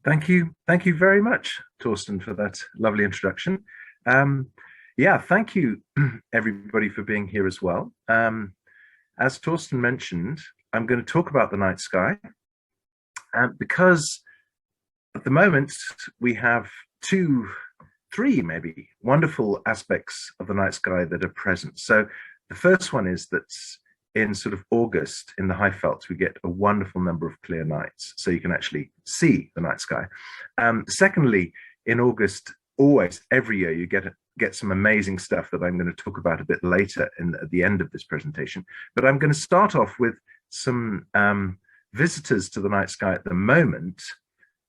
Thank you very much, Torsten, for that lovely introduction. Um, yeah, thank you, everybody, for being here as well. As Torsten mentioned, I'm going to talk about the night sky, because at the moment we have two, three maybe wonderful aspects of the night sky that are present. So the first one is that in sort of August in the high felt, we get a wonderful number of clear nights, so you can actually see the night sky. Secondly, in August, always every year you get some amazing stuff that I'm going to talk about a bit later at the end of this presentation. But I'm going to start off with some visitors to the night sky at the moment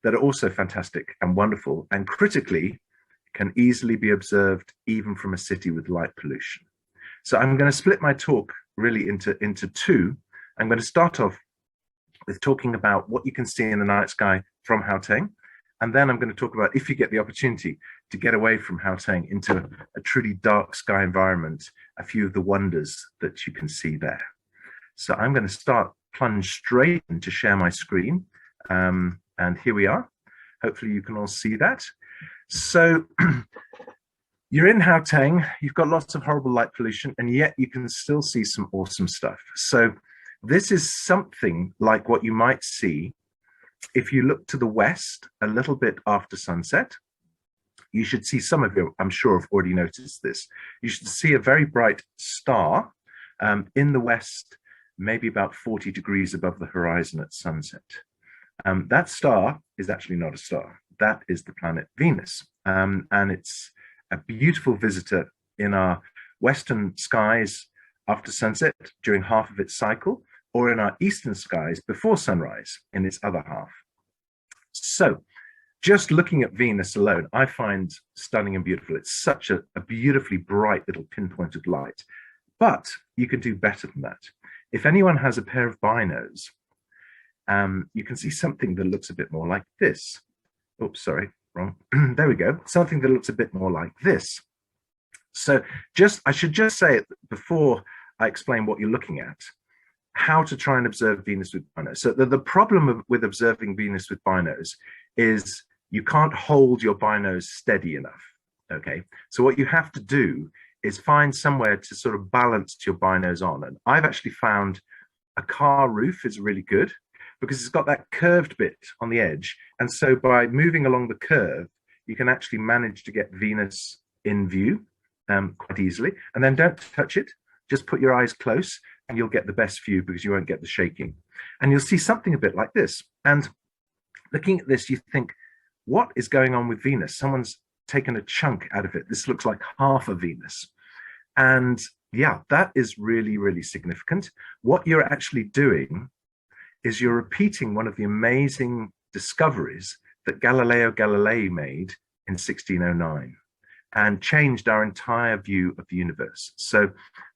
that are also fantastic and wonderful, and critically can easily be observed even from a city with light pollution. So I'm going to split my talk really into two. I'm going to start off with talking about what you can see in the night sky from Haoteng, and then I'm going to talk about, if you get the opportunity to get away from Haoteng into a truly dark sky environment, a few of the wonders that you can see there. So I'm going to plunge straight in to share my screen. And here we are. Hopefully you can all see that. So you're in Haoteng, you've got lots of horrible light pollution, and yet you can still see some awesome stuff. So this is something like what you might see if you look to the west a little bit after sunset. You should see, some of you, I'm sure, have already noticed this. You should see a very bright star in the west, maybe about 40 degrees above the horizon at sunset. That star is actually not a star. That is the planet Venus. And it's a beautiful visitor in our western skies after sunset during half of its cycle, or in our eastern skies before sunrise in its other half. So just looking at Venus alone, I find stunning and beautiful. It's such a beautifully bright little pinpointed light. But you can do better than that. If anyone has a pair of binos, you can see something that looks a bit more like this. Oops, sorry, wrong. There we go. Something that looks a bit more like this. So I should just say it before I explain what you're looking at, how to try and observe Venus with binos. So the problem with observing Venus with binos is you can't hold your binos steady enough, okay? So what you have to do is find somewhere to sort of balance your binos on. And I've actually found a car roof is really good, because it's got that curved bit on the edge. And so by moving along the curve, you can actually manage to get Venus in view quite easily. And then don't touch it, just put your eyes close and you'll get the best view because you won't get the shaking. And you'll see something a bit like this. And looking at this, you think, what is going on with Venus? Someone's taken a chunk out of it. This looks like half of Venus. And yeah, that is really, really significant. What you're actually doing is you're repeating one of the amazing discoveries that Galileo Galilei made in 1609 and changed our entire view of the universe. So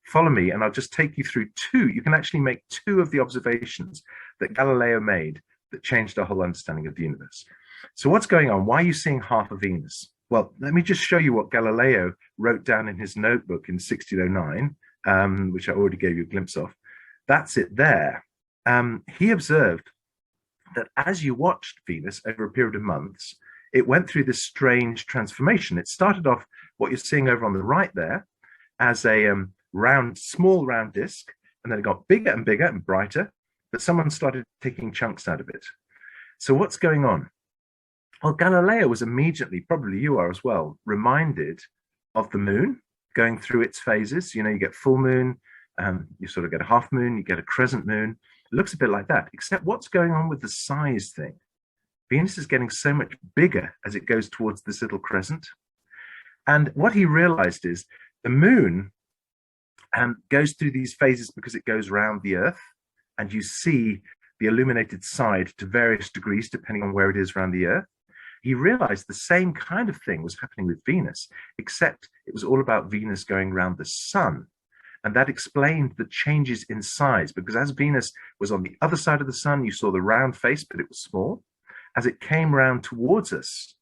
follow me and I'll just take you through two. You can actually make two of the observations that Galileo made that changed our whole understanding of the universe. So what's going on? Why are you seeing half of Venus? Well, let me just show you what Galileo wrote down in his notebook in 1609, which I already gave you a glimpse of. That's it there. He observed that as you watched Venus over a period of months, it went through this strange transformation. It started off, what you're seeing over on the right there, as a small round disk, and then it got bigger and bigger and brighter, but someone started taking chunks out of it. So what's going on? Well, Galileo was immediately, probably you are as well, reminded of the moon going through its phases. You know, you get full moon, you sort of get a half moon, you get a crescent moon. It looks a bit like that, except what's going on with the size thing? Venus is getting so much bigger as it goes towards this little crescent. And what he realized is the moon goes through these phases because it goes around the Earth, and you see the illuminated side to various degrees depending on where it is around the Earth. He realized the same kind of thing was happening with Venus, except it was all about Venus going around the sun. And that explained the changes in size, because as Venus was on the other side of the sun, you saw the round face, but it was small. As it came round towards us,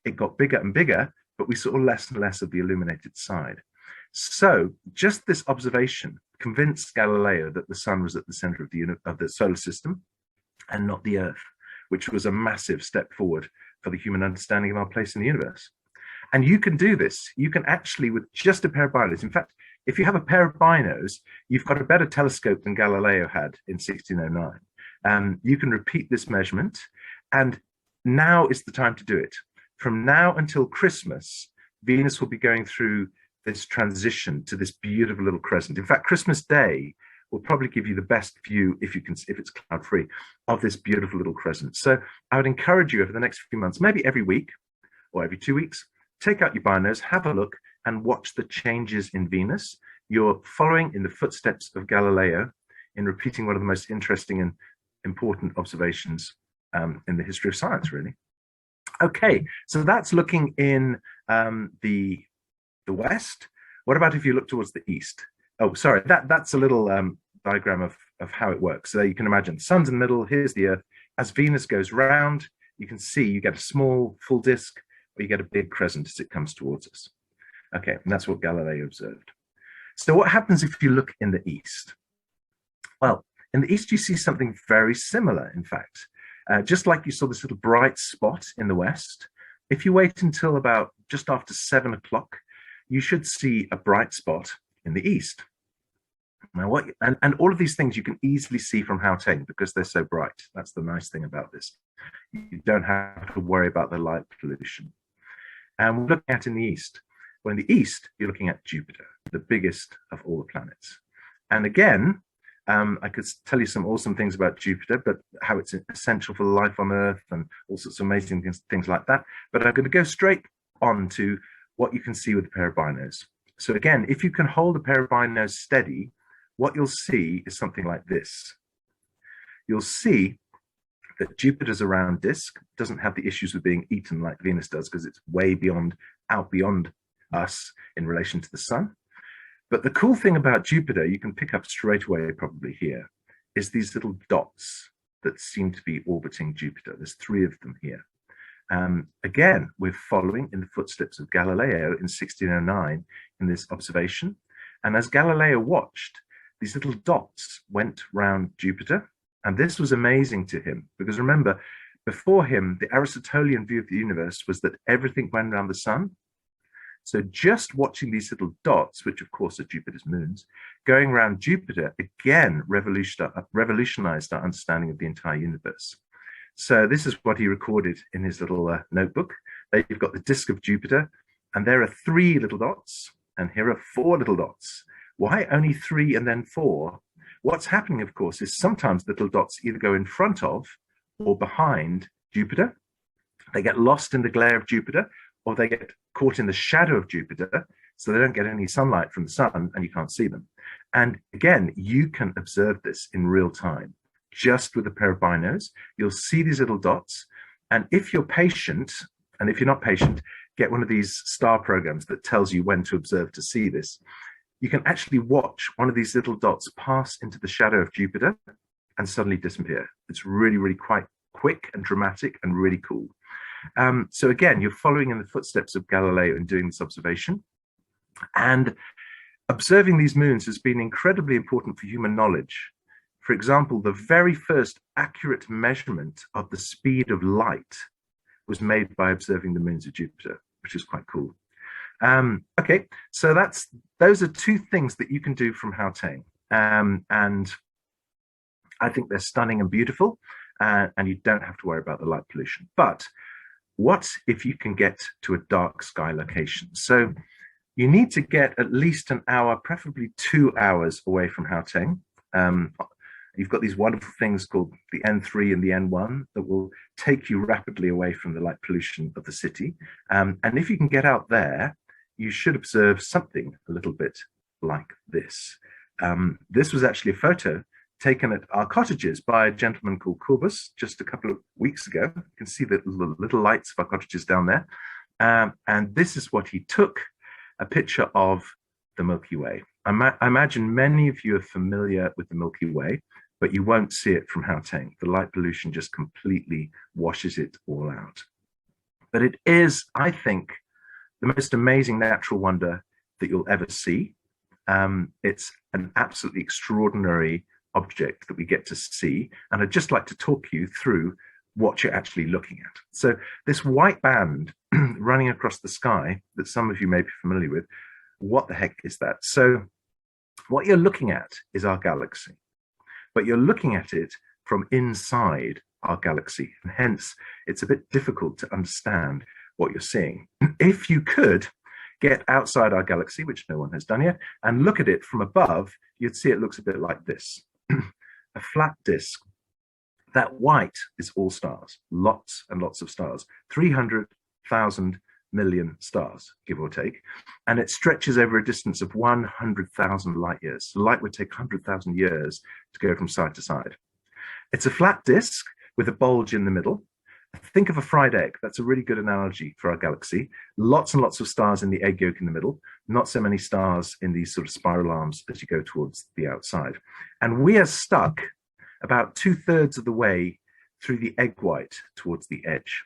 it got bigger and bigger, but we saw less and less of the illuminated side. So just this observation convinced Galileo that the sun was at the center of the solar system and not the Earth, which was a massive step forward for the human understanding of our place in the universe. And you can do this. You can actually, with just a pair of binos, in fact, if you have a pair of binos, you've got a better telescope than Galileo had in 1609. You can repeat this measurement, and now is the time to do it. From now until Christmas, Venus will be going through this transition to this beautiful little crescent. In fact, Christmas Day will probably give you the best view, if it's cloud free, of this beautiful little crescent. So I would encourage you over the next few months, maybe every week or every 2 weeks, take out your binos, have a look, and watch the changes in Venus. You're following in the footsteps of Galileo in repeating one of the most interesting and important observations in the history of science, really. Okay, so that's looking in the west. What about if you look towards the east? Oh, sorry, that's a little diagram of how it works. So you can imagine the sun's in the middle, here's the Earth. As Venus goes round, you can see you get a small full disk, or you get a big crescent as it comes towards us. Okay, and that's what Galileo observed. So what happens if you look in the east? Well, in the east, you see something very similar, in fact. Just like you saw this little bright spot in the west, if you wait until about just after 7 o'clock, you should see a bright spot in the east. Now, and all of these things you can easily see from Hauteng because they're so bright. That's the nice thing about this. You don't have to worry about the light pollution. And we're looking at in the east. Well, in the east, you're looking at Jupiter, the biggest of all the planets. And again, I could tell you some awesome things about Jupiter, but how it's essential for life on Earth and all sorts of amazing things like that. But I'm going to go straight on to what you can see with a pair of binos. So again, if you can hold a pair of binos steady, what you'll see is something like this. You'll see that Jupiter's a round disk, doesn't have the issues with being eaten like Venus does because it's way out beyond us in relation to the sun. But the cool thing about Jupiter, you can pick up straight away probably here, is these little dots that seem to be orbiting Jupiter. There's 3 of them here. Again, we're following in the footsteps of Galileo in 1609 in this observation. And as Galileo watched, these little dots went round Jupiter. And this was amazing to him, because remember, before him, the Aristotelian view of the universe was that everything went around the sun. So just watching these little dots, which of course are Jupiter's moons, going around Jupiter, again, revolutionized our understanding of the entire universe. So this is what he recorded in his little notebook. There you've got the disk of Jupiter, and there are 3 little dots, and here are 4 little dots. Why only 3 and then 4? What's happening, of course, is sometimes little dots either go in front of or behind Jupiter. They get lost in the glare of Jupiter, or they get caught in the shadow of Jupiter, so they don't get any sunlight from the sun and you can't see them. And again, you can observe this in real time. Just with a pair of binos, you'll see these little dots. And if you're patient, and if you're not patient, get one of these star programs that tells you when to observe to see this. You can actually watch one of these little dots pass into the shadow of Jupiter and suddenly disappear. It's really, really quite quick and dramatic and really cool. So again, you're following in the footsteps of Galileo in doing this observation. And observing these moons has been incredibly important for human knowledge. For example, the very first accurate measurement of the speed of light was made by observing the moons of Jupiter, which is quite cool. Okay, so those are 2 things that you can do from Hauteng. And I think they're stunning and beautiful, and you don't have to worry about the light pollution. But what if you can get to a dark sky location? So you need to get at least an hour, preferably 2 hours away from Hauteng. You've got these wonderful things called the N3 and the N1 that will take you rapidly away from the light pollution of the city. And if you can get out there, you should observe something a little bit like this. This was actually a photo taken at our cottages by a gentleman called Corbus just a couple of weeks ago. You can see the little lights of our cottages down there. And this is what he took, a picture of the Milky Way. I imagine many of you are familiar with the Milky Way, but you won't see it from Hauteng. The light pollution just completely washes it all out. But it is, I think, the most amazing natural wonder that you'll ever see. It's an absolutely extraordinary object that we get to see. And I'd just like to talk you through what you're actually looking at. So this white band running across the sky that some of you may be familiar with, what the heck is that? So what you're looking at is our galaxy, but you're looking at it from inside our galaxy, and hence it's a bit difficult to understand what you're seeing. If you could get outside our galaxy, which no one has done yet, and look at it from above, you'd see it looks a bit like this. A flat disk. That white is all stars, lots and lots of stars, 300,000 million stars, give or take, and it stretches over a distance of 100,000 light years. So light would take 100,000 years to go from side to side. It's a flat disk with a bulge in the middle. Think of a fried egg. That's a really good analogy for our galaxy. Lots and lots of stars in the egg yolk in the middle, not so many stars in these sort of spiral arms as you go towards the outside. And we are stuck about 2/3 of the way through the egg white towards the edge.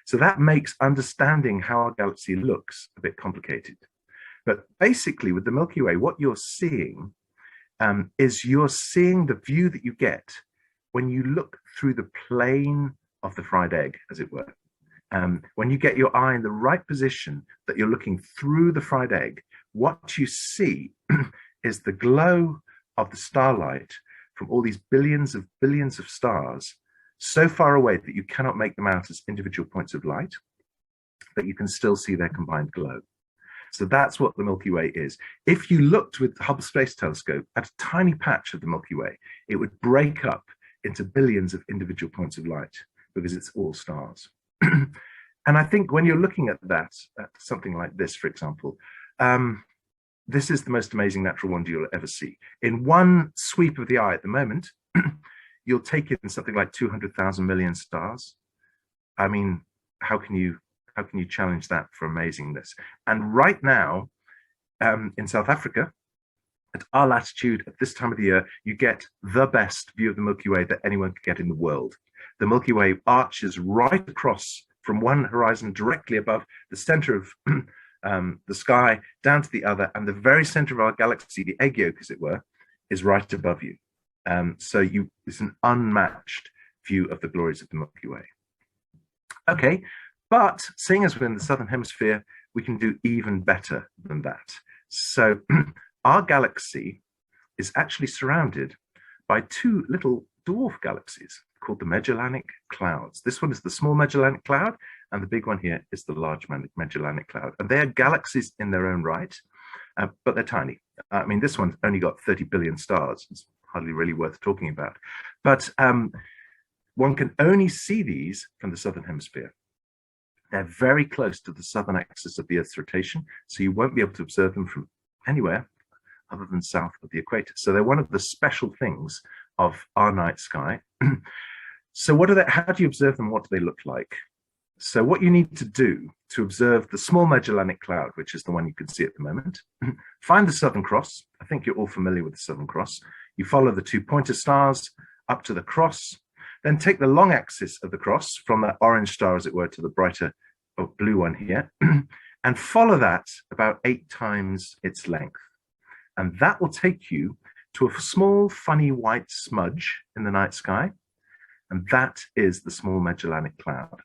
So that makes understanding how our galaxy looks a bit complicated. But basically with the Milky Way, what you're seeing is you're seeing the view that you get when you look through the plane of the fried egg, as it were. When you get your eye in the right position that you're looking through the fried egg, what you see is the glow of the starlight from all these billions of stars so far away that you cannot make them out as individual points of light, but you can still see their combined glow. So that's what the Milky Way is. If you looked with the Hubble Space Telescope at a tiny patch of the Milky Way, it would break up into billions of individual points of light because it's all stars. And I think when you're looking at that, at something like this, for example, this is the most amazing natural wonder you'll ever see. In one sweep of the eye at the moment, you'll take in something like 200,000 million stars. I mean, how can you challenge that for amazingness? And right now, in South Africa, at our latitude, at this time of the year, you get the best view of the Milky Way that anyone could get in the world. The Milky Way arches right across from one horizon directly above the center of the sky down to the other, and the very center of our galaxy, the egg yolk, as it were, is right above you. So it's an unmatched view of the glories of the Milky Way. Okay, but seeing as we're in the southern hemisphere, we can do even better than that. So our galaxy is actually surrounded by two little dwarf galaxies called the Magellanic Clouds. This one is the small Magellanic Cloud, and the big one here is the large Magellanic Cloud. And they are galaxies in their own right, but they're tiny. I mean, this one's only got 30 billion stars. It's hardly really worth talking about. But one can only see these from the southern hemisphere. They're very close to the southern axis of the Earth's rotation, so you won't be able to observe them from anywhere other than south of the equator. So they're one of the special things of our night sky. So how do you observe them? What do they look like? So what you need to do to observe the small Magellanic Cloud, which is the one you can see at the moment, find the Southern Cross. I think you're all familiar with the Southern Cross. You follow the two pointer stars up to the cross, then take the long axis of the cross from that orange star, as it were, to the brighter blue one here, and follow that about 8 times its length. And that will take you to a small, funny white smudge in the night sky. And that is the small Magellanic Cloud.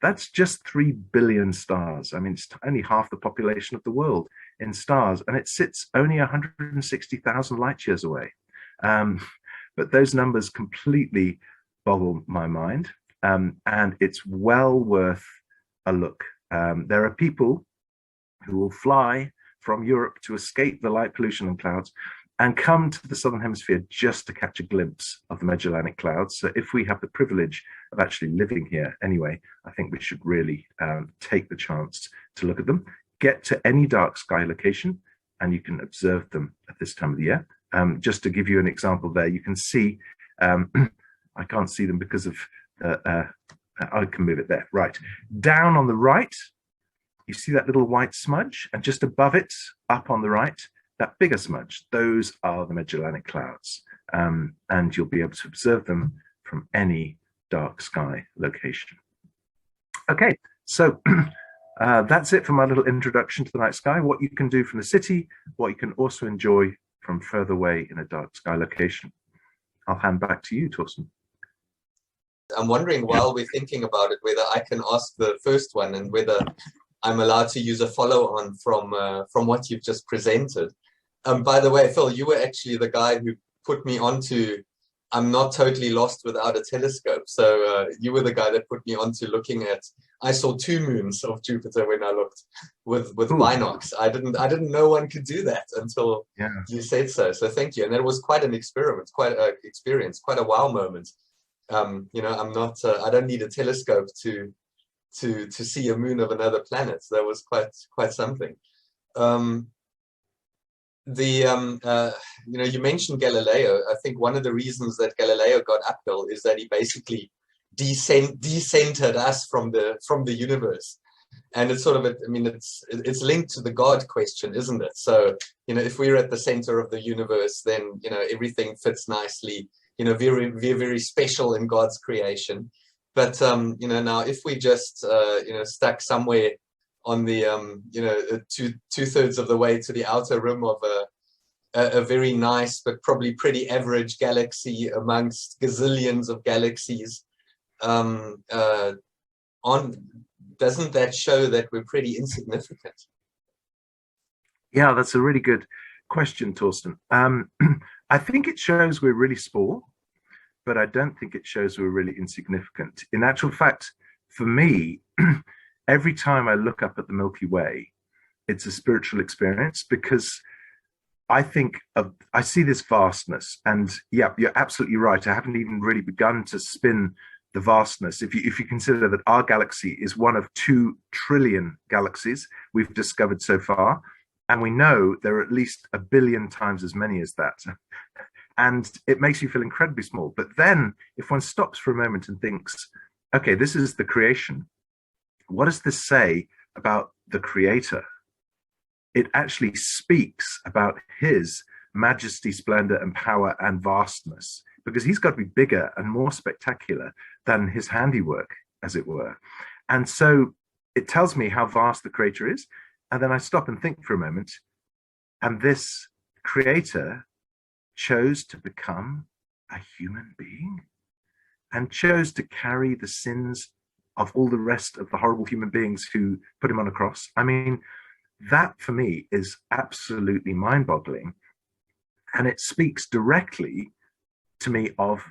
That's just 3 billion stars. I mean, it's only half the population of the world in stars, and it sits only 160,000 light years away. But those numbers completely boggle my mind, and it's well worth a look. There are people who will fly from Europe to escape the light pollution and clouds and come to the southern hemisphere just to catch a glimpse of the Magellanic Clouds. So if we have the privilege of actually living here anyway, I think we should really take the chance to look at them. Get to any dark sky location and you can observe them at this time of the year. Just to give you an example there, you can see, I can't see them because of, I can move it there, right. Down on the right, you see that little white smudge, and just above it, up on the right, that bigger smudge, those are the Magellanic Clouds, and you'll be able to observe them from any dark sky location. Okay, so that's it for my little introduction to the night sky, what you can do from the city, what you can also enjoy from further away in a dark sky location. I'll hand back to you, Torsten. I'm wondering, while we're thinking about it, whether I can ask the first one and whether I'm allowed to use a follow-on from what you've just presented. By the way, Phil, you were actually the guy who put me onto I'm not totally lost without a telescope. So you were the guy that put me onto looking at. I saw 2 moons of Jupiter when I looked with binocs. I didn't know one could do that until you said so. So thank you. And that was quite an experiment, quite an experience, quite a wow moment. You know, I'm not. I don't need a telescope to see a moon of another planet. That was quite something. You know, you mentioned Galileo. I think one of the reasons that Galileo got uphill is that he basically decentered us from the universe, and it's sort of I mean, it's linked to the God question, isn't it? So, you know, if we're at the center of the universe, then, you know, everything fits nicely. You know, we're very special in God's creation. But you know, now if we just you know, stuck somewhere on the you know, two-thirds of the way to the outer rim of a very nice but probably pretty average galaxy amongst gazillions of galaxies, doesn't that show that we're pretty insignificant? Yeah, that's a really good question, Torsten. I think it shows we're really small, but I don't think it shows we're really insignificant. In actual fact, for me, every time I look up at the Milky Way, it's a spiritual experience, because I see this vastness, and yeah, you're absolutely right. I haven't even really begun to spin the vastness. If you consider that our galaxy is one of 2 trillion galaxies we've discovered so far, and we know there are at least 1 billion times as many as that. And it makes you feel incredibly small. But then if one stops for a moment and thinks, okay, this is the creation. What does this say about the creator? It actually speaks about his majesty, splendor, and power and vastness, because he's got to be bigger and more spectacular than his handiwork, as it were. And so it tells me how vast the creator is. And then I stop and think for a moment, and this creator chose to become a human being and chose to carry the sins of all the rest of the horrible human beings who put him on a cross. I mean, that for me is absolutely mind-boggling, and it speaks directly to me of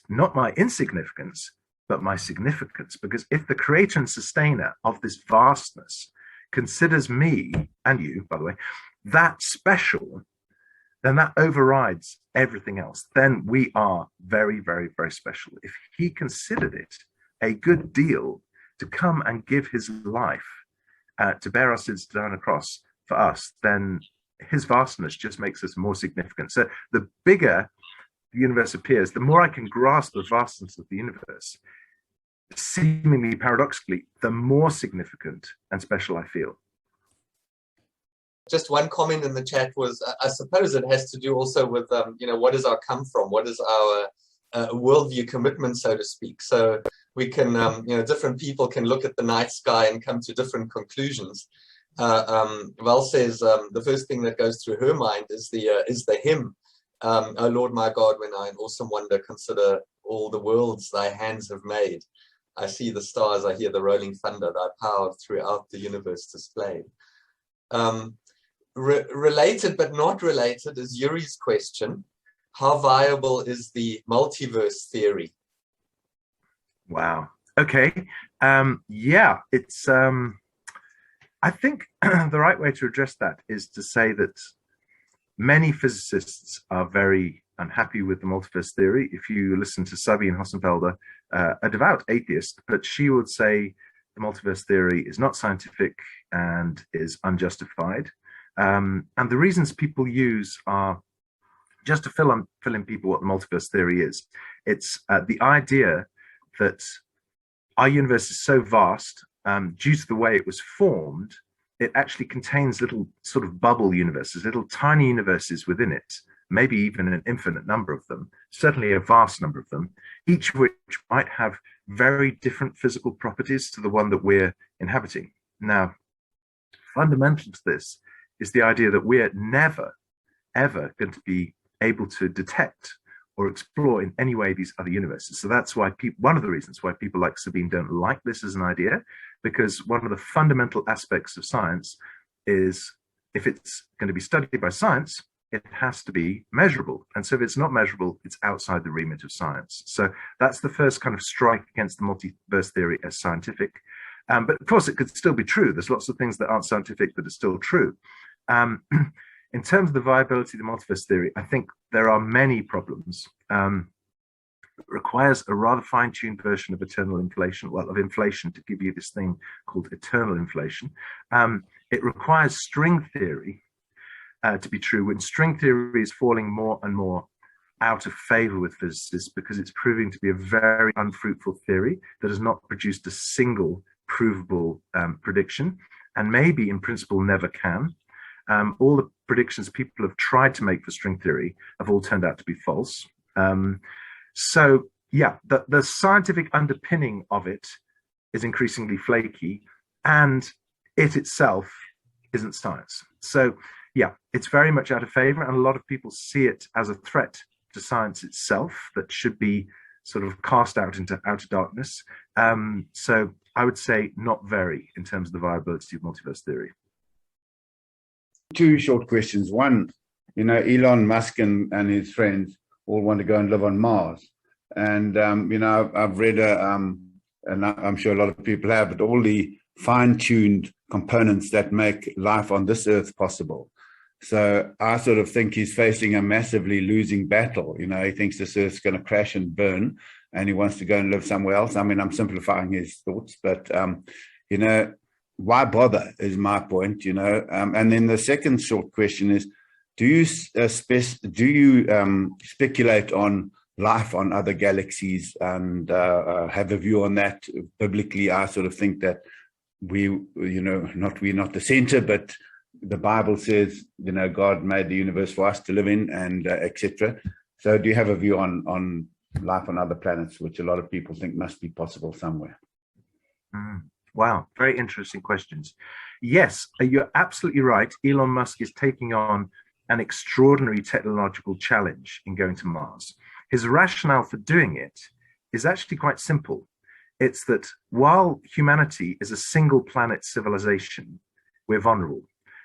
not my insignificance, but my significance. Because if the creator and sustainer of this vastness considers me, and you, by the way, that special, then that overrides everything else. Then we are very, very, very special. If he considered it a good deal to come and give his life to bear our sins down a cross for us, then his vastness just makes us more significant. So the bigger the universe appears, the more I can grasp the vastness of the universe, seemingly paradoxically, the more significant and special I feel. Just one comment in the chat was, I suppose it has to do also with, you know, what is our come from? What is our worldview commitment, so to speak? So we can, you know, different people can look at the night sky and come to different conclusions. Val says the first thing that goes through her mind is the hymn, "O Lord my God, when I in awesome wonder consider all the worlds thy hands have made. I see the stars, I hear the rolling thunder, thy power throughout the universe displayed." Related but not related is Yuri's question: how viable is the multiverse theory? Wow. Okay. Yeah, it's I think the right way to address that is to say that many physicists are very unhappy with the multiverse theory. If you listen to Sabine Hossenfelder, a devout atheist, but she would say the multiverse theory is not scientific and is unjustified. And the reasons people use are, just to fill in people what the multiverse theory is. It's the idea that our universe is so vast, due to the way it was formed, it actually contains little sort of bubble universes, little tiny universes within it, maybe even an infinite number of them, certainly a vast number of them, each of which might have very different physical properties to the one that we're inhabiting. Now, fundamental to this is the idea that we're never, ever going to be able to detect or explore in any way these other universes. So that's why one of the reasons why people like Sabine don't like this as an idea, because one of the fundamental aspects of science is if it's going to be studied by science, it has to be measurable. And so if it's not measurable, it's outside the remit of science. So that's the first kind of strike against the multiverse theory as scientific. But of course, it could still be true. There's lots of things that aren't scientific that are still true. In terms of the viability of the multiverse theory, I think there are many problems. It requires a rather fine-tuned version of eternal inflation, well, of inflation, to give you this thing called eternal inflation. It requires string theory to be true, when string theory is falling more and more out of favor with physicists because it's proving to be a very unfruitful theory that has not produced a single provable prediction, and maybe in principle never can. All the predictions people have tried to make for string theory have all turned out to be false. So yeah, the scientific underpinning of it is increasingly flaky, and it itself isn't science. So yeah, it's very much out of favor, and a lot of people see it as a threat to science itself that should be sort of cast out into outer darkness. So I would say not very in terms of the viability of multiverse theory. Two short questions. One, Elon Musk and his friends all want to go and live on Mars. And, I've read, and I'm sure a lot of people have, but all the fine-tuned components that make life on this Earth possible. So I sort of think he's facing a massively losing battle. He thinks this Earth's going to crash and burn, and he wants to go and live somewhere else. I mean, I'm simplifying his thoughts, but, why bother is my point, and then the second short question is, do you speculate on life on other galaxies and have a view on that? Biblically, I sort of think that we're not the center, but the Bible says, God made the universe for us to live in, and etc. So do you have a view on life on other planets, which a lot of people think must be possible somewhere? Wow, very interesting questions. Yes, you're absolutely right. Elon Musk is taking on an extraordinary technological challenge in going to Mars. His rationale for doing it is actually quite simple. It's that while humanity is a single planet civilization, we're vulnerable.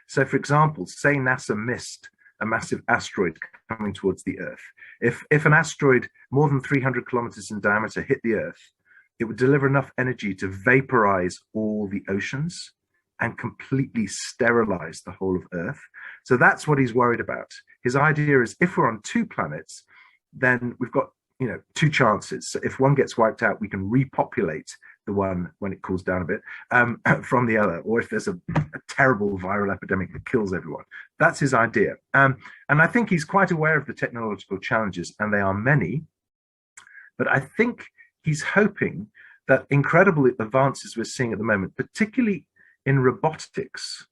So for example, say NASA missed a massive asteroid coming towards the Earth. If an asteroid more than 300 kilometers in diameter hit the Earth, it would deliver enough energy to vaporize all the oceans and completely sterilize the whole of Earth. So that's what he's worried about. His idea is if we're on two planets, then we've got two chances. So if one gets wiped out, we can repopulate the one when it cools down a bit from the other, or if there's a terrible viral epidemic that kills everyone. That's his idea. And I think he's quite aware of the technological challenges, and they are many. But I think he's hoping that incredible advances we're seeing at the moment, particularly in robotics,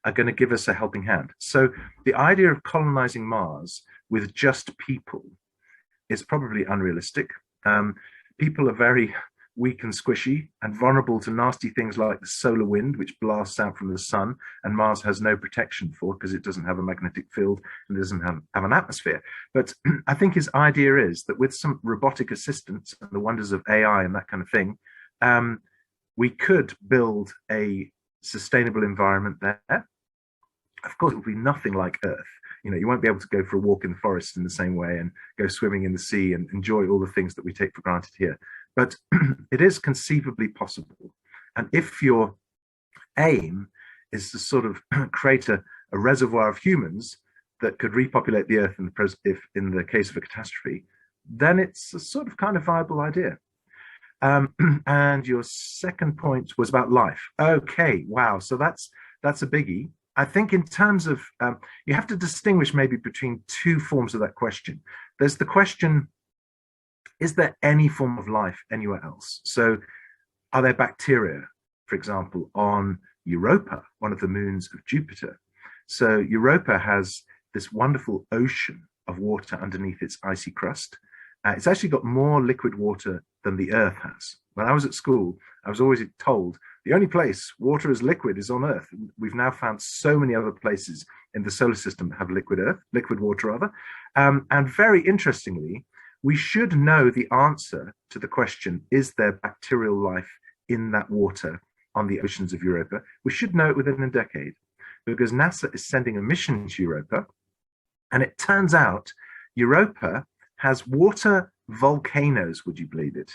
are going to give us a helping hand. So the idea of colonizing Mars with just people is probably unrealistic. People are very weak and squishy and vulnerable to nasty things like the solar wind, which blasts out from the sun, and Mars has no protection for because it doesn't have a magnetic field and doesn't have an atmosphere. But I think his idea is that with some robotic assistance and the wonders of AI and that kind of thing, we could build a sustainable environment there. Of course, it will be nothing like Earth. You won't be able to go for a walk in the forest in the same way and go swimming in the sea and enjoy all the things that we take for granted here. But it is conceivably possible. And if your aim is to sort of create a reservoir of humans that could repopulate the Earth if in the case of a catastrophe, then it's a sort of kind of viable idea. And your second point was about life. Okay, wow. So that's a biggie. I think in terms of, you have to distinguish maybe between two forms of that question. There's the question, is there any form of life anywhere else? So are there bacteria, for example, on Europa, one of the moons of Jupiter? So Europa has this wonderful ocean of water underneath its icy crust. It's actually got more liquid water than the Earth has. When I was at school, I was always told the only place water is liquid is on Earth. We've now found so many other places in the solar system that have liquid water rather. And very interestingly, we should know the answer to the question, is there bacterial life in that water on the oceans of Europa? We should know it within a decade, because NASA is sending a mission to Europa, and it turns out Europa has water volcanoes, would you believe it?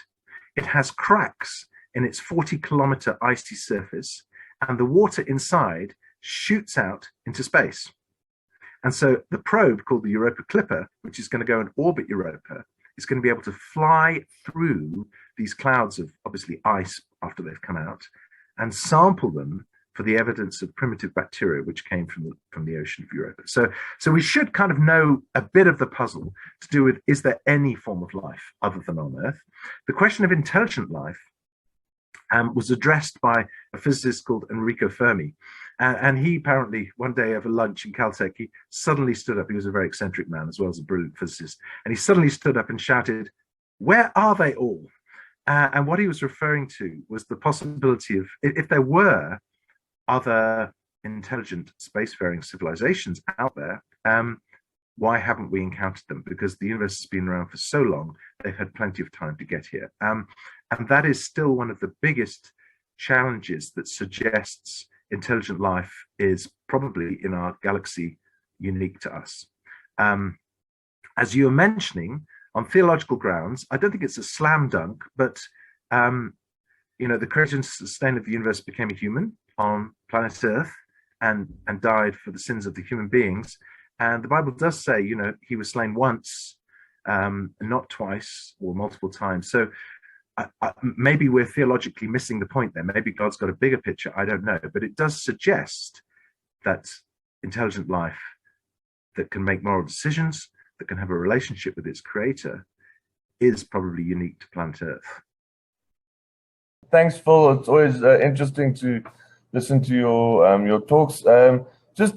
It has cracks in its 40-kilometer icy surface, and the water inside shoots out into space. And so the probe called the Europa Clipper, which is going to go and orbit Europa, is going to be able to fly through these clouds of obviously ice after they've come out and sample them for the evidence of primitive bacteria which came from the ocean of Europa. So we should kind of know a bit of the puzzle to do with, is there any form of life other than on Earth? The question of intelligent life was addressed by a physicist called Enrico Fermi. And he apparently, one day over lunch in Caltech, he suddenly stood up. He was a very eccentric man as well as a brilliant physicist. And he suddenly stood up and shouted, "Where are they all?" And what he was referring to was the possibility of, if there were other intelligent spacefaring civilizations out there, why haven't we encountered them? Because the universe has been around for so long, they've had plenty of time to get here. And that is still one of the biggest challenges that suggests intelligent life is probably in our galaxy unique to us. As you were mentioning, on theological grounds, I don't think it's a slam dunk, but the creation and sustain of the universe became a human on planet Earth and died for the sins of the human beings. And the Bible does say, he was slain once, not twice or multiple times. So maybe we're theologically missing the point there. Maybe God's got a bigger picture. I don't know. But it does suggest that intelligent life that can make moral decisions, that can have a relationship with its creator, is probably unique to planet Earth. Thanks, Phil. It's always interesting to listen to your talks. Just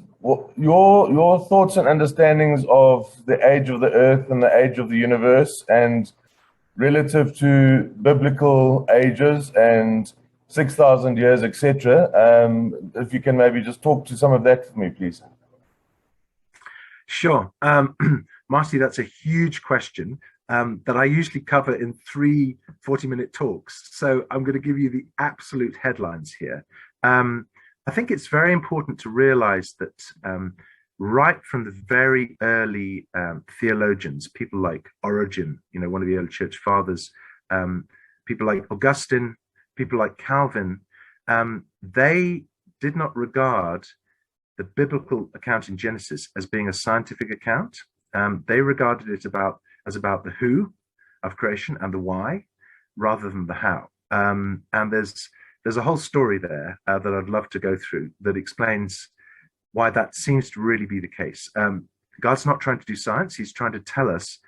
your thoughts and understandings of the age of the Earth and the age of the universe, and relative to biblical ages and 6,000 years, etc. If you can maybe just talk to some of that for me, please. Sure. Marty, that's a huge question that I usually cover in 3 40-minute talks. So I'm going to give you the absolute headlines here. I think it's very important to realize that right from the very early theologians, people like Origen, one of the early church fathers, people like Augustine, people like Calvin, they did not regard the biblical account in Genesis as being a scientific account. They regarded it as about the who of creation and the why, rather than the how. And there's a whole story there that I'd love to go through that explains why that seems to really be the case. God's not trying to do science. He's trying to tell us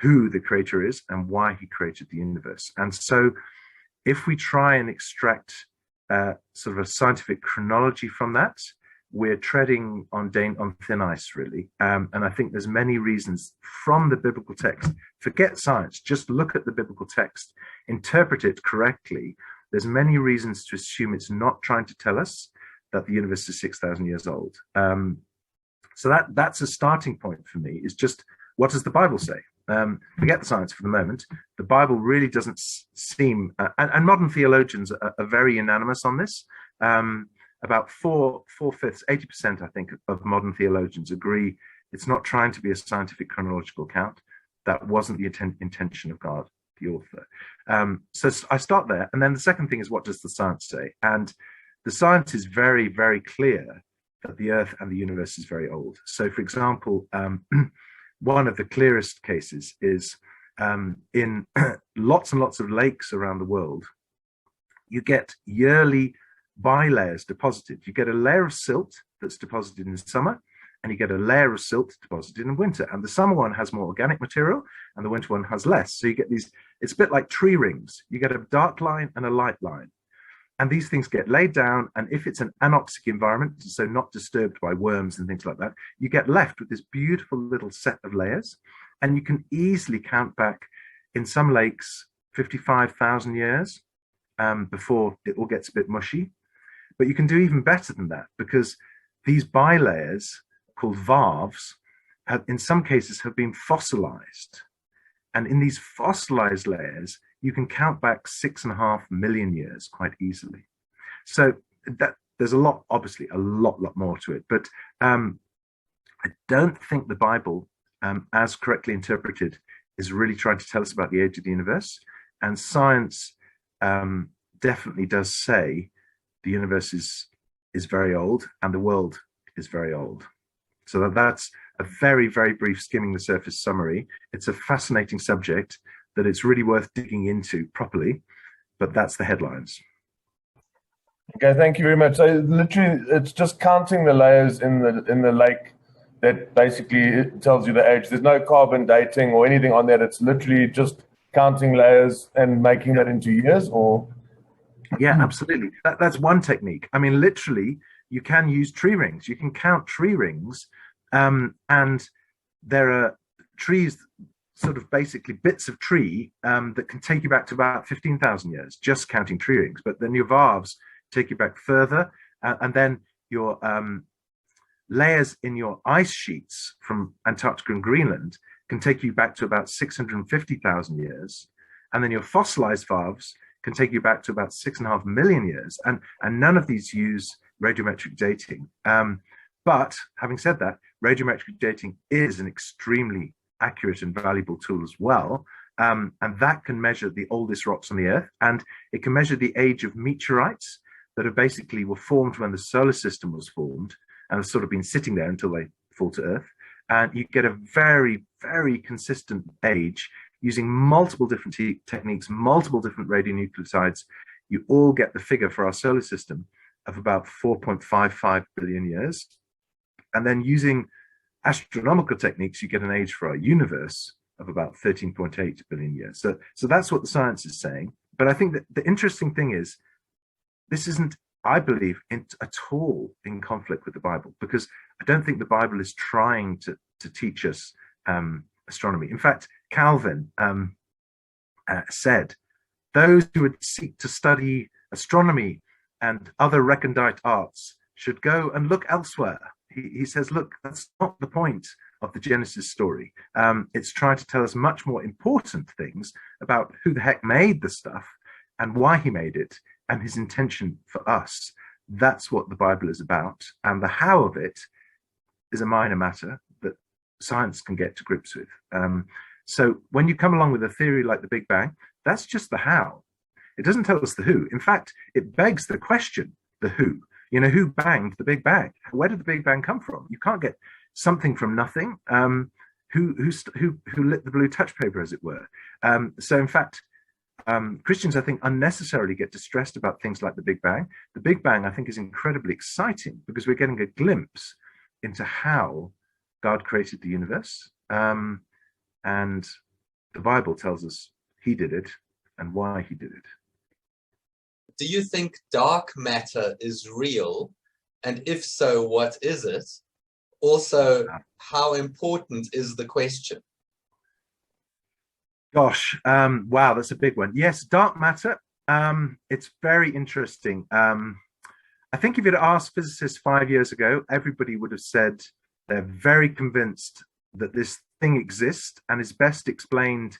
who the creator is and why he created the universe. And so if we try and extract sort of a scientific chronology from that, we're treading on thin ice, really. And I think there's many reasons from the biblical text. Forget science, just look at the biblical text, interpret it correctly. There's many reasons to assume it's not trying to tell us that the universe is 6,000 years old. So that's a starting point for me, is just, what does the Bible say? Forget the science for the moment. The Bible really doesn't seem, and modern theologians are very unanimous on this. About 4/5, 80%, I think, of modern theologians agree it's not trying to be a scientific chronological account. That wasn't the intention of God, the author. So I start there. And then the second thing is, what does the science say? And the science is very, very clear that the Earth and the universe is very old. So, for example, one of the clearest cases is in lots and lots of lakes around the world, you get yearly bilayers deposited. You get a layer of silt that's deposited in summer, and you get a layer of silt deposited in winter. And the summer one has more organic material, and the winter one has less. So you get these, it's a bit like tree rings. You get a dark line and a light line. And these things get laid down, and if it's an anoxic environment, so not disturbed by worms and things like that, you get left with this beautiful little set of layers. And you can easily count back, in some lakes, 55,000 years before it all gets a bit mushy. But you can do even better than that, because these bilayers, called varves, in some cases have been fossilized. And in these fossilized layers, you can count back 6.5 million years quite easily. So that there's a lot, obviously, a lot more to it. But I don't think the Bible, as correctly interpreted, is really trying to tell us about the age of the universe. And science definitely does say the universe is very old and the world is very old. So that's a very, very brief skimming the surface summary. It's a fascinating subject that it's really worth digging into properly, but that's the headlines. Okay, thank you very much. So literally, it's just counting the layers in the lake that basically tells you the age. There's no carbon dating or anything on that. It's literally just counting layers and making that into years, or? Yeah, absolutely. That's one technique. I mean, literally, you can use tree rings. You can count tree rings, and there are trees, sort of basically bits of tree that can take you back to about 15,000 years, just counting tree rings. But then your varves take you back further, and then your layers in your ice sheets from Antarctica and Greenland can take you back to about 650,000 years, and then your fossilized varves can take you back to about 6.5 million years, and none of these use radiometric dating. But having said that, radiometric dating is an extremely accurate and valuable tool as well, and that can measure the oldest rocks on the Earth, and it can measure the age of meteorites that have basically were formed when the solar system was formed and have sort of been sitting there until they fall to Earth. And you get a very, very consistent age using multiple different techniques, multiple different radionuclides. You all get the figure for our solar system of about 4.55 billion years. And then using astronomical techniques, you get an age for our universe of about 13.8 billion years. So that's what the science is saying. But I think that the interesting thing is, this isn't, I believe, at all in conflict with the Bible, because I don't think the Bible is trying to teach us astronomy. In fact, Calvin said, those who would seek to study astronomy and other recondite arts should go and look elsewhere. He says, look, that's not the point of the Genesis story. It's trying to tell us much more important things about who the heck made the stuff and why he made it and his intention for us. That's what the Bible is about. And the how of it is a minor matter that science can get to grips with. So when you come along with a theory like the Big Bang, that's just the how. It doesn't tell us the who. In fact, it begs the question, the who. You know, who banged the Big Bang? Where did the Big Bang come from? You can't get something from nothing. Who lit the blue touch paper, as it were? So in fact, Christians, I think, unnecessarily get distressed about things like the Big Bang. The Big Bang, I think, is incredibly exciting because we're getting a glimpse into how God created the universe. And the Bible tells us he did it and why he did it. Do you think dark matter is real? And if so, what is it? Also, how important is the question? Gosh, wow, that's a big one. Yes, dark matter. It's very interesting. I think if you'd asked physicists 5 years ago, everybody would have said they're very convinced that this thing exists and is best explained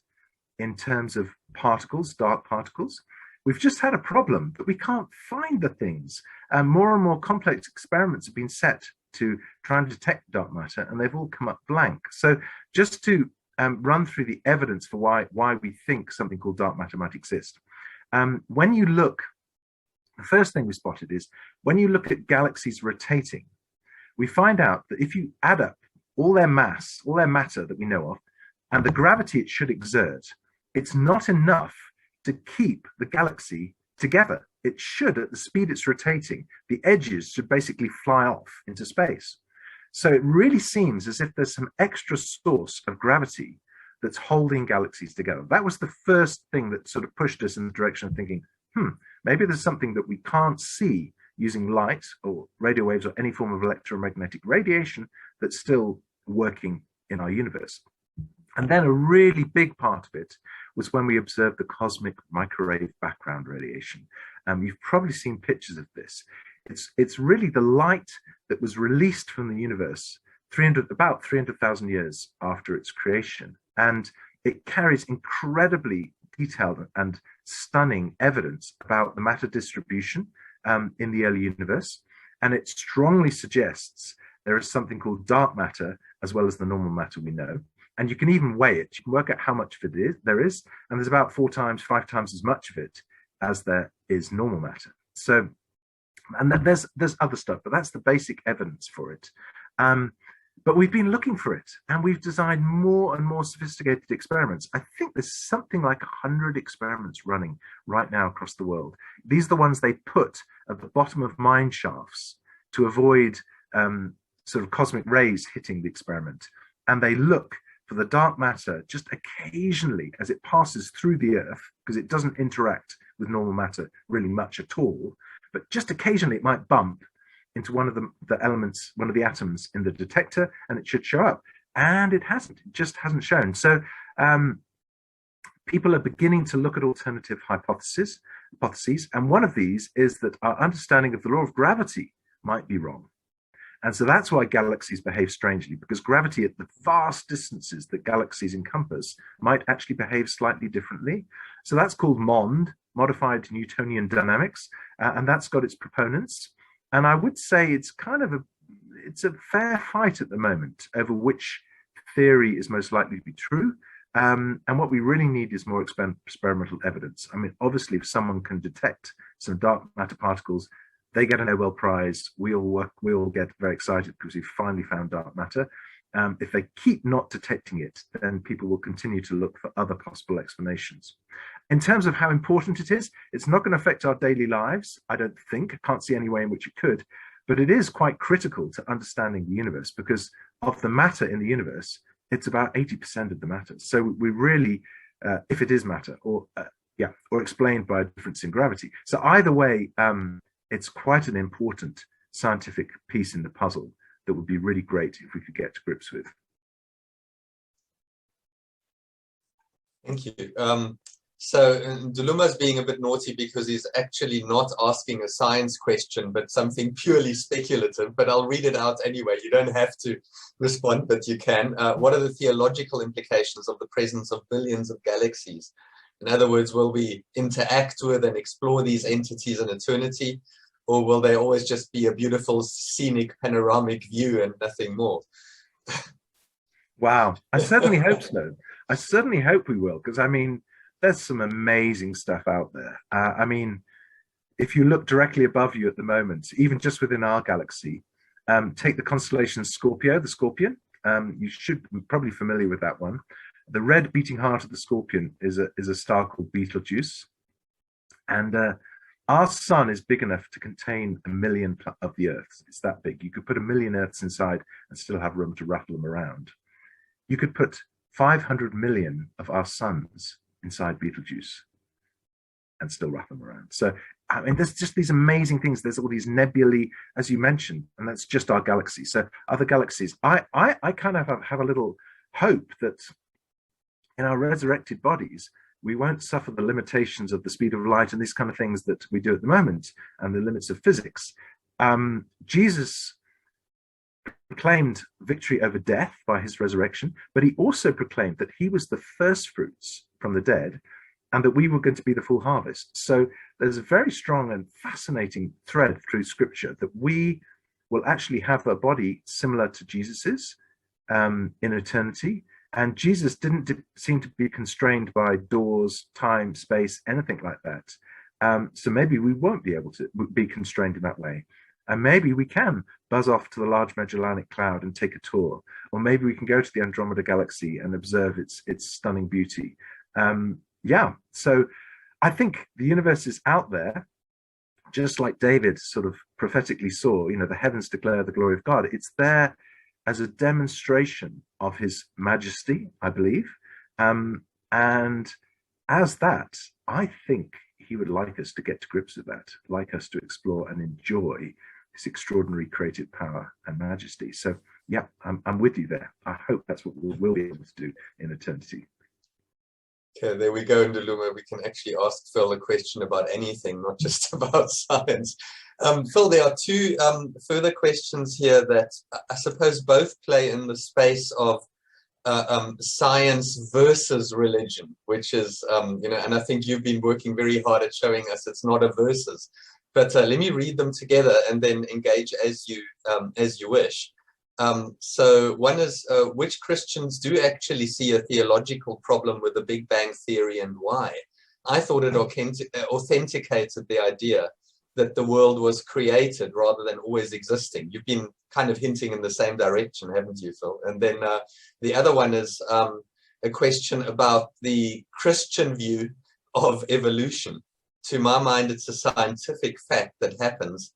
in terms of particles, dark particles. We've just had a problem that we can't find the things. More and more complex experiments have been set to try and detect dark matter, and they've all come up blank. So just to run through the evidence for why we think something called dark matter might exist. When you look, the first thing we spotted is when you look at galaxies rotating, we find out that if you add up all their mass, all their matter that we know of, and the gravity it should exert, it's not enough to keep the galaxy together. It should, at the speed it's rotating, the edges should basically fly off into space. So it really seems as if there's some extra source of gravity that's holding galaxies together. That was the first thing that sort of pushed us in the direction of thinking, maybe there's something that we can't see using light or radio waves or any form of electromagnetic radiation that's still working in our universe. And then a really big part of it was when we observed the cosmic microwave background radiation. You've probably seen pictures of this. It's really the light that was released from the universe about 300,000 years after its creation. And it carries incredibly detailed and stunning evidence about the matter distribution in the early universe. And it strongly suggests there is something called dark matter as well as the normal matter we know. And you can even weigh it. You can work out how much of it there is. And there's about 4 times, 5 times as much of it as there is normal matter. So, and there's other stuff, but that's the basic evidence for it. But we've been looking for it, and we've designed more and more sophisticated experiments. I think there's something like 100 experiments running right now across the world. These are the ones they put at the bottom of mine shafts to avoid sort of cosmic rays hitting the experiment. And they look for the dark matter just occasionally as it passes through the Earth, because it doesn't interact with normal matter really much at all. But just occasionally it might bump into one of the elements, one of the atoms in the detector, and it should show up. And it hasn't. It just hasn't shown. So people are beginning to look at alternative hypotheses. And one of these is that our understanding of the law of gravity might be wrong. And so that's why galaxies behave strangely, because gravity at the vast distances that galaxies encompass might actually behave slightly differently. So that's called MOND, modified Newtonian dynamics, and that's got its proponents. And I would say it's kind of a fair fight at the moment over which theory is most likely to be true. And what we really need is more experimental evidence. I mean, obviously, if someone can detect some dark matter particles, they get a Nobel Prize. We all get very excited because we've finally found dark matter. If they keep not detecting it, then people will continue to look for other possible explanations. In terms of how important it is, it's not going to affect our daily lives, I don't think. I can't see any way in which it could. But it is quite critical to understanding the universe, because of the matter in the universe, it's about 80% of the matter. So we really, if it is matter, or explained by a difference in gravity. So either way, it's quite an important scientific piece in the puzzle that would be really great if we could get to grips with. Thank you. So Duluma's being a bit naughty because he's actually not asking a science question, but something purely speculative, but I'll read it out anyway. You don't have to respond, but you can. What are the theological implications of the presence of billions of galaxies? In other words, will we interact with and explore these entities in eternity? Or will they always just be a beautiful, scenic, panoramic view and nothing more? Wow. I certainly hope so. I certainly hope we will, because, I mean, there's some amazing stuff out there. I mean, if you look directly above you at the moment, even just within our galaxy, take the constellation Scorpio, the Scorpion. You should be probably familiar with that one. The red beating heart of the Scorpion is a star called Betelgeuse. And our sun is big enough to contain 1 million of the Earths. It's that big. You could put 1 million Earths inside and still have room to rattle them around. You could put 500 million of our suns inside Betelgeuse and still rattle them around. So, I mean, there's just these amazing things. There's all these nebulae, as you mentioned, and that's just our galaxy. So other galaxies, I kind of have a little hope that in our resurrected bodies, we won't suffer the limitations of the speed of light and these kind of things that we do at the moment, and the limits of physics. Jesus proclaimed victory over death by his resurrection, but he also proclaimed that he was the first fruits from the dead, and that we were going to be the full harvest. So there's a very strong and fascinating thread through scripture that we will actually have a body similar to Jesus's in eternity. And Jesus didn't seem to be constrained by doors, time, space, anything like that. So maybe we won't be able to be constrained in that way. And maybe we can buzz off to the Large Magellanic Cloud and take a tour. Or maybe we can go to the Andromeda Galaxy and observe its stunning beauty. So I think the universe is out there, just like David sort of prophetically saw, the heavens declare the glory of God. It's there as a demonstration of his majesty, I believe. And as that, I think he would like us to get to grips with that, like us to explore and enjoy his extraordinary creative power and majesty. So, yeah, I'm with you there. I hope that's what we'll be able to do in eternity. Okay, there we go, Nduluma. We can actually ask Phil a question about anything, not just about science. Phil, there are two further questions here that I suppose both play in the space of science versus religion, which is, and I think you've been working very hard at showing us it's not a versus. But let me read them together and then engage as you wish. So one is, which Christians do actually see a theological problem with the Big Bang Theory and why? I thought it authenticated the idea that the world was created rather than always existing. You've been kind of hinting in the same direction, haven't you, Phil? And then the other one is a question about the Christian view of evolution. To my mind, it's a scientific fact that happens.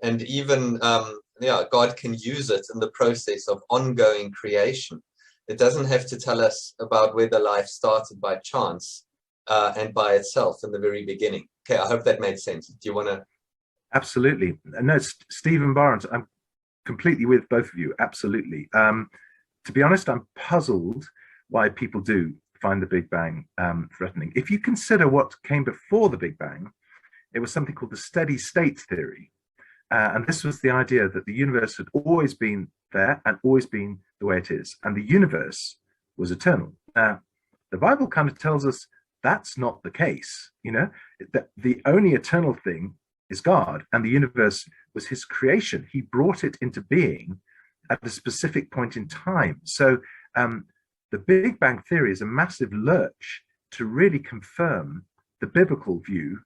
And even, God can use it in the process of ongoing creation. It doesn't have to tell us about whether life started by chance and by itself in the very beginning. Okay, I hope that made sense. Do you want to? Absolutely. No, Stephen Barnes, I'm completely with both of you. Absolutely. To be honest, I'm puzzled why people do find the Big Bang threatening. If you consider what came before the Big Bang, it was something called the steady state theory. And this was the idea that the universe had always been there and always been the way it is. And the universe was eternal. The Bible kind of tells us that's not the case. That the only eternal thing is God, and the universe was his creation. He brought it into being at a specific point in time. So the Big Bang Theory is a massive lurch to really confirm the biblical view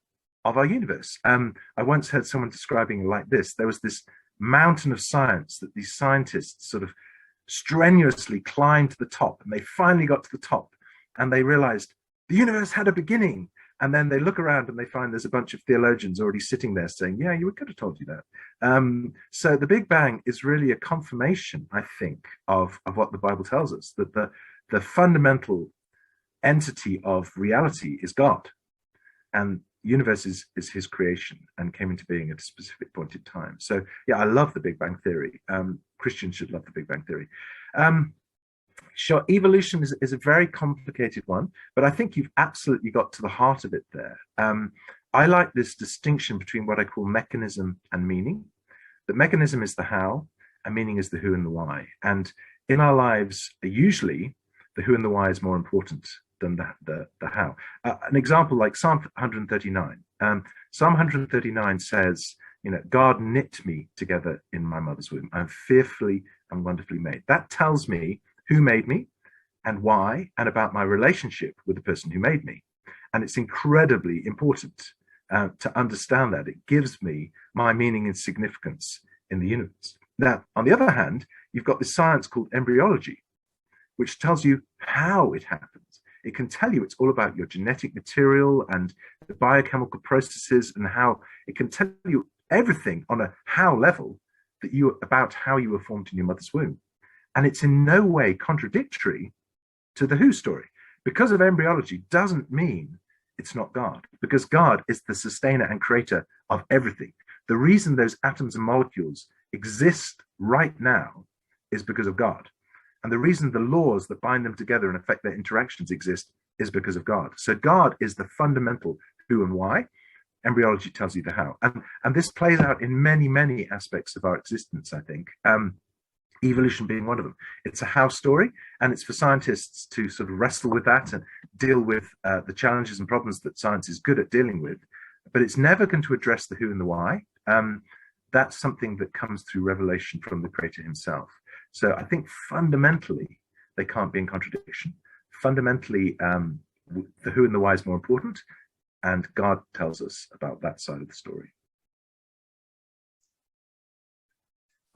of our universe. I once heard someone describing it like this. There was this mountain of science that these scientists sort of strenuously climbed to the top, and they finally got to the top, and they realized the universe had a beginning. And then they look around and they find there's a bunch of theologians already sitting there saying, yeah, you could have told you that. So the Big Bang is really a confirmation, I think, of what the Bible tells us, that the fundamental entity of reality is God. And the universe is his creation and came into being at a specific point in time. So, yeah, I love the Big Bang Theory. Christians should love the Big Bang Theory. Sure, evolution is a very complicated one, but I think you've absolutely got to the heart of it there. I like this distinction between what I call mechanism and meaning. The mechanism is the how, and meaning is the who and the why. And in our lives, usually, the who and the why is more important than the how. An example like Psalm 139. Psalm 139 says, God knit me together in my mother's womb. I'm fearfully and wonderfully made. That tells me who made me and why, and about my relationship with the person who made me. And it's incredibly important to understand that. It gives me my meaning and significance in the universe. Now, on the other hand, you've got this science called embryology, which tells you how it happens. It can tell you it's all about your genetic material and the biochemical processes, and how it can tell you everything on a how level about how you were formed in your mother's womb. And it's in no way contradictory to the who story. Because of embryology doesn't mean it's not God, because God is the sustainer and creator of everything. The reason those atoms and molecules exist right now is because of God. And the reason the laws that bind them together and affect their interactions exist is because of God. So God is the fundamental who and why. Embryology tells you the how. And this plays out in many, many aspects of our existence, I think. Evolution being one of them. It's a how story, and it's for scientists to sort of wrestle with that and deal with the challenges and problems that science is good at dealing with. But it's never going to address the who and the why. That's something that comes through revelation from the creator himself. So I think fundamentally, they can't be in contradiction. Fundamentally, the who and the why is more important, and God tells us about that side of the story.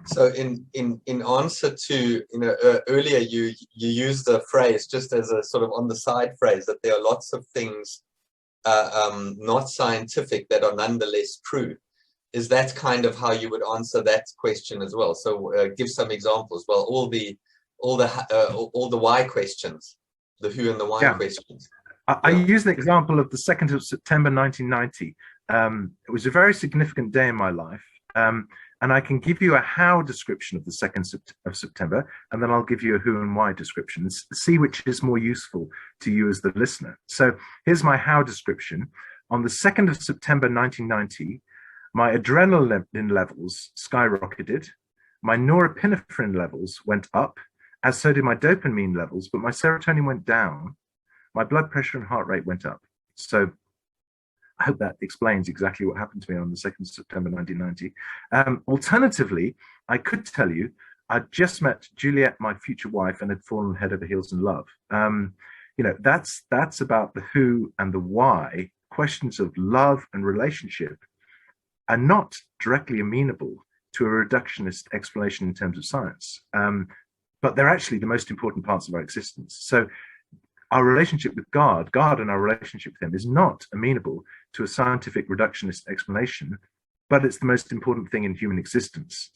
So in answer to, earlier you used the phrase just as a sort of on the side phrase that there are lots of things not scientific that are nonetheless true. Is that kind of how you would answer that question as well? So give some examples. Well, all the why questions, the who and the why questions. I use the example of the 2nd of September 1990. It was a very significant day in my life. And I can give you a how description of the 2nd of September, and then I'll give you a who and why description, see which is more useful to you as the listener. So here's my how description. On the 2nd of September 1990, my adrenaline levels skyrocketed, my norepinephrine levels went up, as so did my dopamine levels, but my serotonin went down, my blood pressure and heart rate went up. So I hope that explains exactly what happened to me on the 2nd of September 1990. Alternatively, I could tell you, I'd just met Juliet, my future wife, and had fallen head over heels in love. You know, that's about the who and the why. Questions of love and relationship are not directly amenable to a reductionist explanation in terms of science, but they're actually the most important parts of our existence. So our relationship with God and our relationship with him is not amenable to a scientific reductionist explanation, but it's the most important thing in human existence.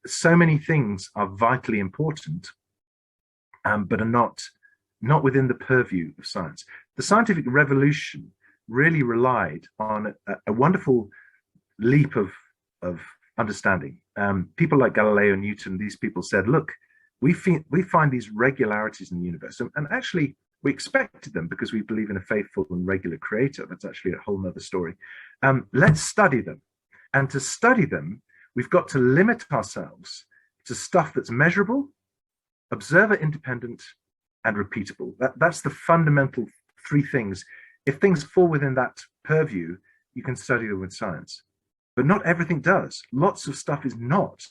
So many things are vitally important, but are not within the purview of science. The scientific revolution really relied on a wonderful leap of understanding. People like Galileo and Newton, these people said, look, we find these regularities in the universe, and actually we expected them because we believe in a faithful and regular creator. That's actually a whole nother story. Let's study them. And to study them, we've got to limit ourselves to stuff that's measurable, observer independent, and repeatable. That's the fundamental three things. If things fall within that purview, you can study them with science. But not everything does. Lots of stuff is not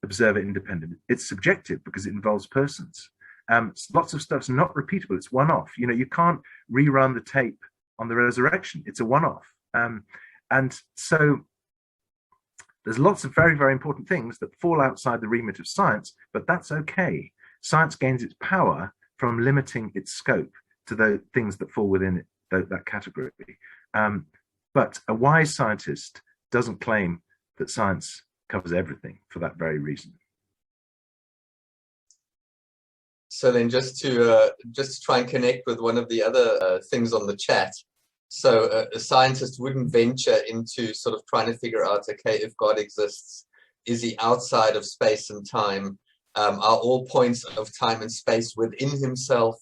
observer independent. It's subjective because it involves persons. Lots of stuff's not repeatable. It's one-off. You know, you can't rerun the tape on the resurrection. It's a one-off. And so there's lots of very, very important things that fall outside the remit of science, but that's okay. Science gains its power from limiting its scope to the things that fall within it, that category. But a wise scientist doesn't claim that science covers everything for that very reason. So then just to try and connect with one of the other things on the chat. So a scientist wouldn't venture into sort of trying to figure out, okay, if God exists, is he outside of space and time? Are all points of time and space within himself?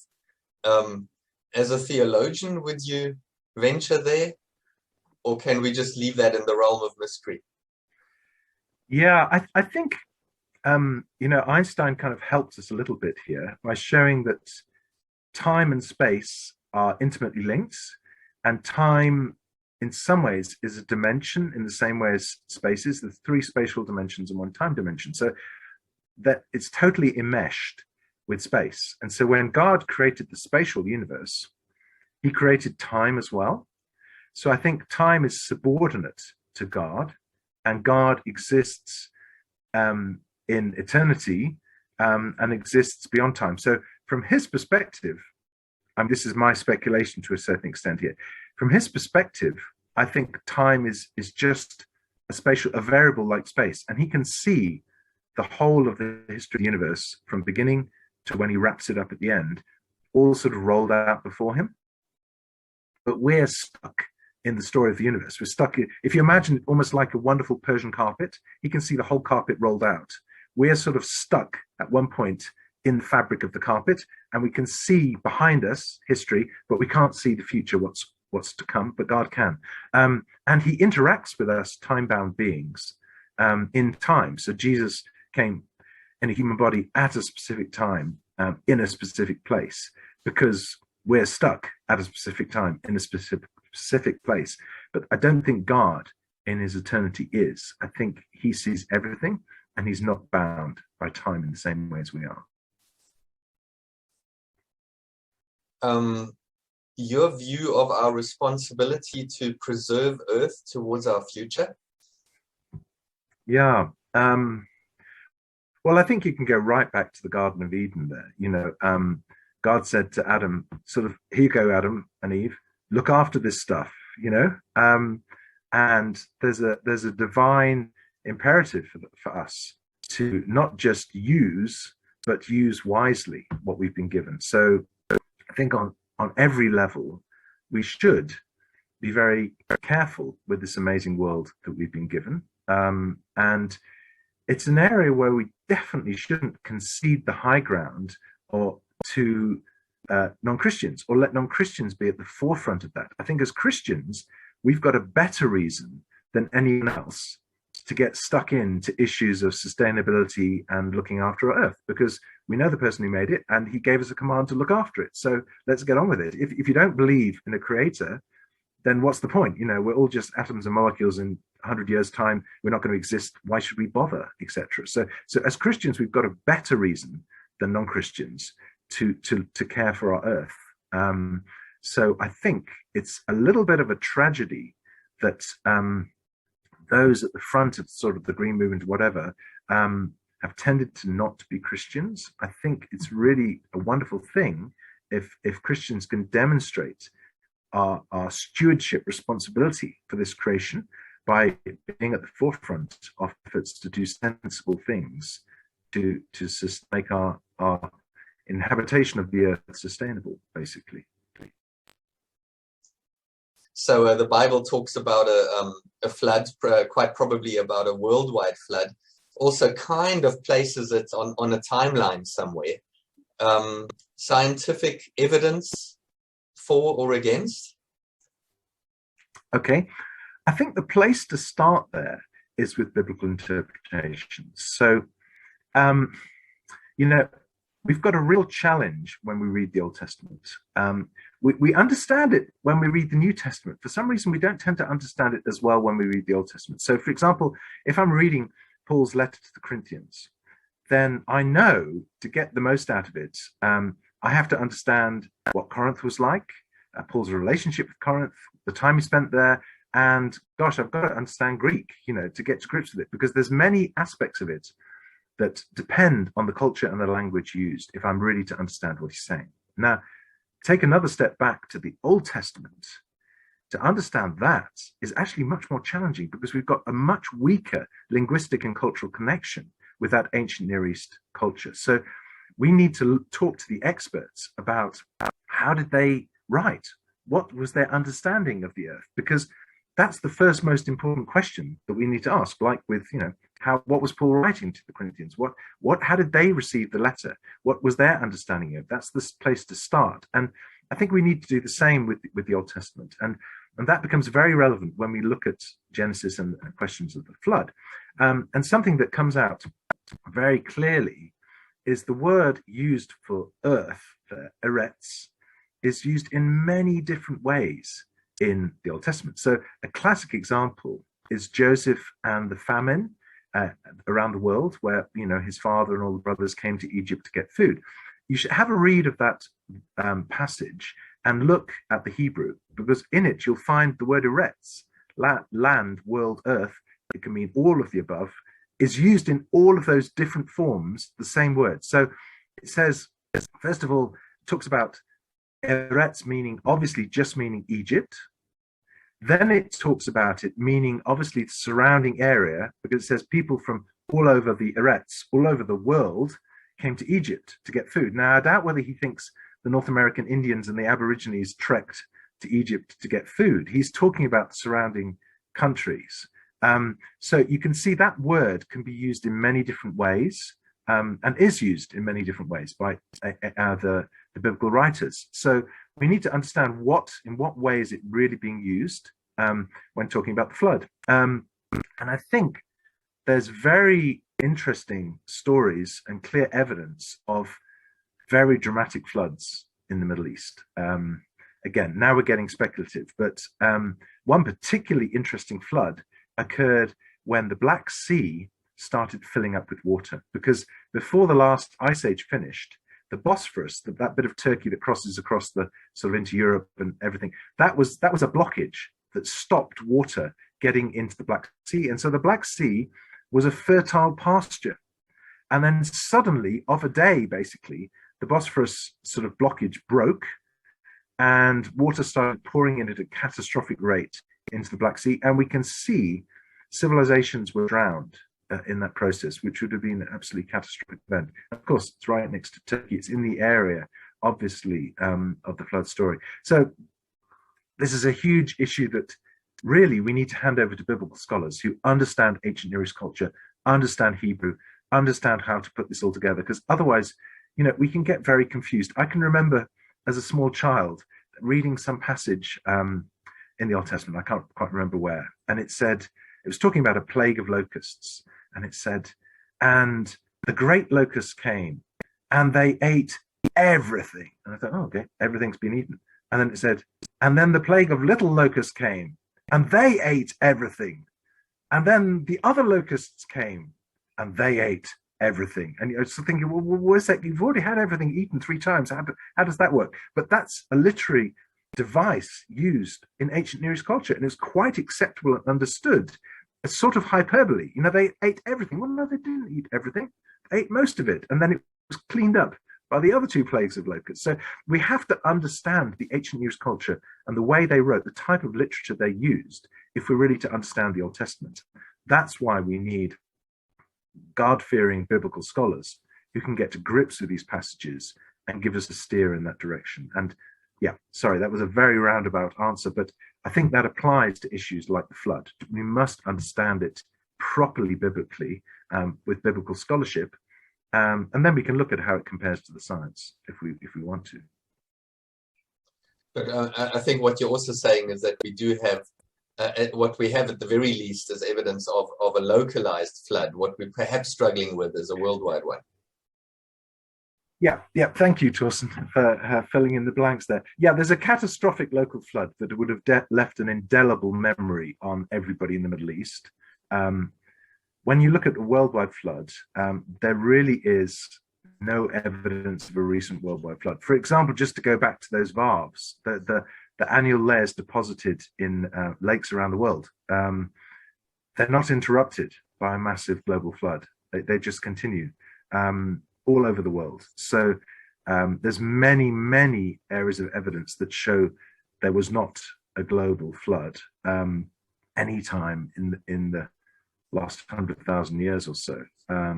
As a theologian, would you venture there? Or can we just leave that in the realm of mystery? Yeah, I think, you know, Einstein kind of helps us a little bit here by showing that time and space are intimately linked, and time in some ways is a dimension in the same way as space is. There's 3 spatial dimensions and 1 time dimension. So that it's totally enmeshed with space. And so when God created the spatial universe, he created time as well. So I think time is subordinate to God, and God exists in eternity and exists beyond time. So from his perspective, this is my speculation to a certain extent here. From his perspective, I think time is just a variable like space, and he can see the whole of the history of the universe from beginning to when he wraps it up at the end, all sort of rolled out before him. But we're stuck in the story of the universe. We're stuck, if you imagine it almost like a wonderful Persian carpet, he can see the whole carpet rolled out. We're sort of stuck at one point in the fabric of the carpet, and we can see behind us history, but we can't see the future, what's to come, but God can. And he interacts with us time-bound beings in time. So Jesus came in a human body at a specific time, in a specific place, because we're stuck at a specific time in a specific place. But I don't think God in his eternity is. I think he sees everything, and he's not bound by time in the same way as we are. Your view of our responsibility to preserve Earth towards our future? Yeah. Well, I think you can go right back to the Garden of Eden there. You know, God said to Adam, sort of, here you go, Adam and Eve, look after this stuff, you know? And there's a divine imperative for us to not just use, but use wisely what we've been given. So I think on every level, we should be very careful with this amazing world that we've been given. And it's an area where we definitely shouldn't concede the high ground or to non-Christians, or let non-Christians be at the forefront of that. I think as Christians, we've got a better reason than anyone else to get stuck into issues of sustainability and looking after our Earth, because we know the person who made it and he gave us a command to look after it. So let's get on with it. If you don't believe in a creator, then what's the point? You know, we're all just atoms and molecules. In 100 years' time, we're not going to exist. Why should we bother, etc.? So as Christians, we've got a better reason than non-Christians to care for our Earth. So I think it's a little bit of a tragedy that those at the front of sort of the green movement, whatever, have tended to not be Christians. I think it's really a wonderful thing if Christians can demonstrate our stewardship responsibility for this creation by being at the forefront of efforts to do sensible things to make our inhabitation of the Earth sustainable, basically. So the Bible talks about a flood, quite probably about a worldwide flood. Also kind of places it on a timeline somewhere. Scientific evidence for or against? Okay. I think the place to start there is with biblical interpretations. So, you know, we've got a real challenge when we read the Old Testament. We understand it when we read the New Testament. For some reason, we don't tend to understand it as well when we read the Old Testament. So, for example, if I'm reading Paul's letter to the Corinthians, then I know to get the most out of it, I have to understand what Corinth was like, Paul's relationship with Corinth, the time he spent there, and gosh, I've got to understand Greek, you know, to get to grips with it, because there's many aspects of it that depend on the culture and the language used if I'm really to understand what he's saying. Now, take another step back to the Old Testament. To understand that is actually much more challenging because we've got a much weaker linguistic and cultural connection with that ancient Near East culture. So we need to talk to the experts about how did they write? What was their understanding of the Earth? Because that's the first most important question that we need to ask, like with, you know, what was Paul writing to the Corinthians? How did they receive the letter? What was their understanding of it? That's the place to start. And I think we need to do the same with the Old Testament. And that becomes very relevant when we look at Genesis and questions of the flood. And something that comes out very clearly is the word used for earth, eretz, is used in many different ways in the Old Testament. So a classic example is Joseph and the famine around the world, where, you know, his father and all the brothers came to Egypt to get food. You should have a read of that passage and look at the Hebrew, because in it you'll find the word eretz, land, world, earth. It can mean all of the above, is used in all of those different forms, the same word. So it says, first of all, it talks about eretz meaning, obviously just meaning Egypt. Then it talks about it meaning obviously the surrounding area, because it says people from all over the eretz, all over the world, came to Egypt to get food. Now, I doubt whether he thinks the North American Indians and the Aborigines trekked to Egypt to get food. He's talking about the surrounding countries. So you can see that word can be used in many different ways, and is used in many different ways by the biblical writers. So we need to understand in what way is it really being used when talking about the flood. And I think there's very interesting stories and clear evidence of very dramatic floods in the Middle East. Again, now we're getting speculative, but one particularly interesting flood occurred when the Black Sea started filling up with water, because before the last ice age finished, the Bosphorus, that bit of Turkey that crosses across the sort of into Europe and everything, that was a blockage that stopped water getting into the Black Sea. And so the Black Sea was a fertile pasture. And then suddenly, of a day, basically, the Bosphorus sort of blockage broke and water started pouring in at a catastrophic rate into the Black Sea. And we can see civilizations were drowned in that process, which would have been an absolutely catastrophic event. Of course, it's right next to Turkey. It's in the area, obviously, of the flood story. So this is a huge issue that really we need to hand over to biblical scholars who understand ancient Near East culture, understand Hebrew, understand how to put this all together, because otherwise, you know, we can get very confused. I can remember as a small child reading some passage in the Old Testament, I can't quite remember where, and it It was talking about a plague of locusts, and it said, and the great locusts came, and they ate everything. And I thought, oh, okay, everything's been eaten. And then it said, and then the plague of little locusts came, and they ate everything. And then the other locusts came, and they ate everything. And I was thinking, well, where's that? You've already had everything eaten 3 times. How does that work? But that's a literary device used in ancient Near East culture, and it's quite acceptable and understood. A sort of hyperbole. They ate everything. Well, no, they didn't eat everything. They ate most of it, and then it was cleaned up by the other 2 plagues of locusts. So we have to understand the ancient Near East culture and the way they wrote, the type of literature they used, if we're really to understand the Old Testament. That's why we need God-fearing biblical scholars who can get to grips with these passages and give us a steer in that direction. And yeah, sorry, that was a very roundabout answer, but I think that applies to issues like the flood. We must understand it properly biblically, with biblical scholarship, and then we can look at how it compares to the science if we want to. But I think what you're also saying is that we do have what we have at the very least is evidence of a localized flood. What we're perhaps struggling with is a worldwide one. Yeah. Thank you, Torsten, for filling in the blanks there. Yeah, there's a catastrophic local flood that would have left an indelible memory on everybody in the Middle East. When you look at the worldwide flood, there really is no evidence of a recent worldwide flood. For example, just to go back to those varves, the annual layers deposited in lakes around the world, they're not interrupted by a massive global flood. They just continue all over the world. So there's many areas of evidence that show there was not a global flood any time in the last 100,000 years or so,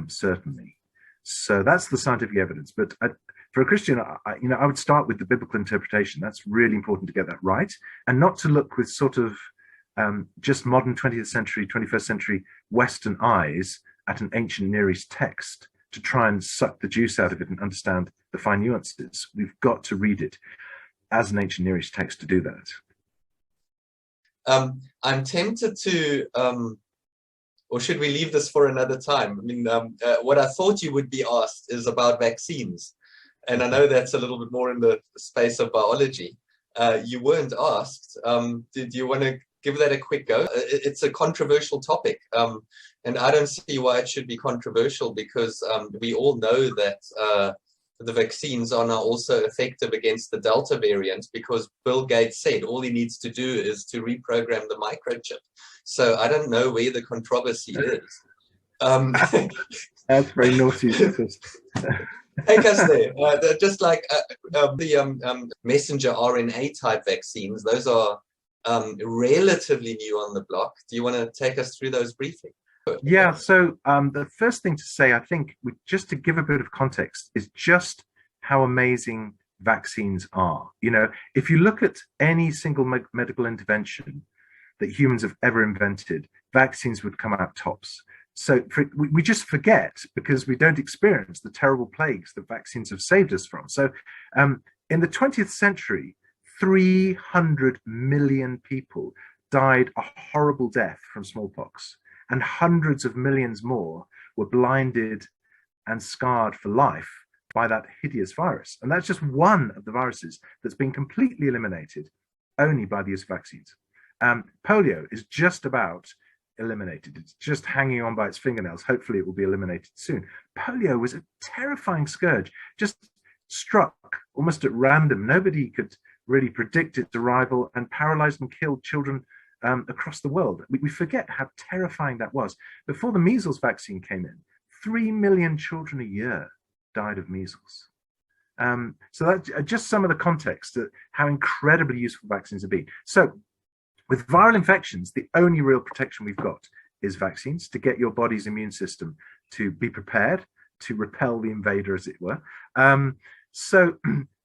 certainly. So that's the scientific evidence. But for a Christian, I would start with the biblical interpretation. That's really important to get that right, and not to look with sort of just modern 20th century, 21st century Western eyes at an ancient Near East text to try and suck the juice out of it and understand the fine nuances. We've got to read it as an ancient Near East text to do that. I'm tempted to, or should we leave this for another time? I mean, what I thought you would be asked is about vaccines. And I know that's a little bit more in the space of biology. You weren't asked. Did you want to give that a quick go? It's a controversial topic. And I don't see why it should be controversial, because we all know that the vaccines are now also effective against the Delta variant, because Bill Gates said all he needs to do is to reprogram the microchip. So I don't know where the controversy is. That's very naughty. Take us there. Just like the messenger RNA type vaccines, those are relatively new on the block. Do you want to take us through those briefly? Yeah, so the first thing to say, I think, just to give a bit of context, is just how amazing vaccines are. If you look at any single medical intervention that humans have ever invented, vaccines would come out tops. So we just forget, because we don't experience the terrible plagues that vaccines have saved us from. So in the 20th century, 300 million people died a horrible death from smallpox, and hundreds of millions more were blinded and scarred for life by that hideous virus. And that's just one of the viruses that's been completely eliminated only by the use of vaccines. Polio is just about eliminated. It's just hanging on by its fingernails. Hopefully it will be eliminated soon. Polio was a terrifying scourge, just struck almost at random. Nobody could really predict its arrival, and paralyzed and killed children across the world. We forget how terrifying that was. Before the measles vaccine came in, 3 million children a year died of measles. So that's just some of the context of how incredibly useful vaccines have been. So with viral infections, the only real protection we've got is vaccines, to get your body's immune system to be prepared to repel the invader, as it were.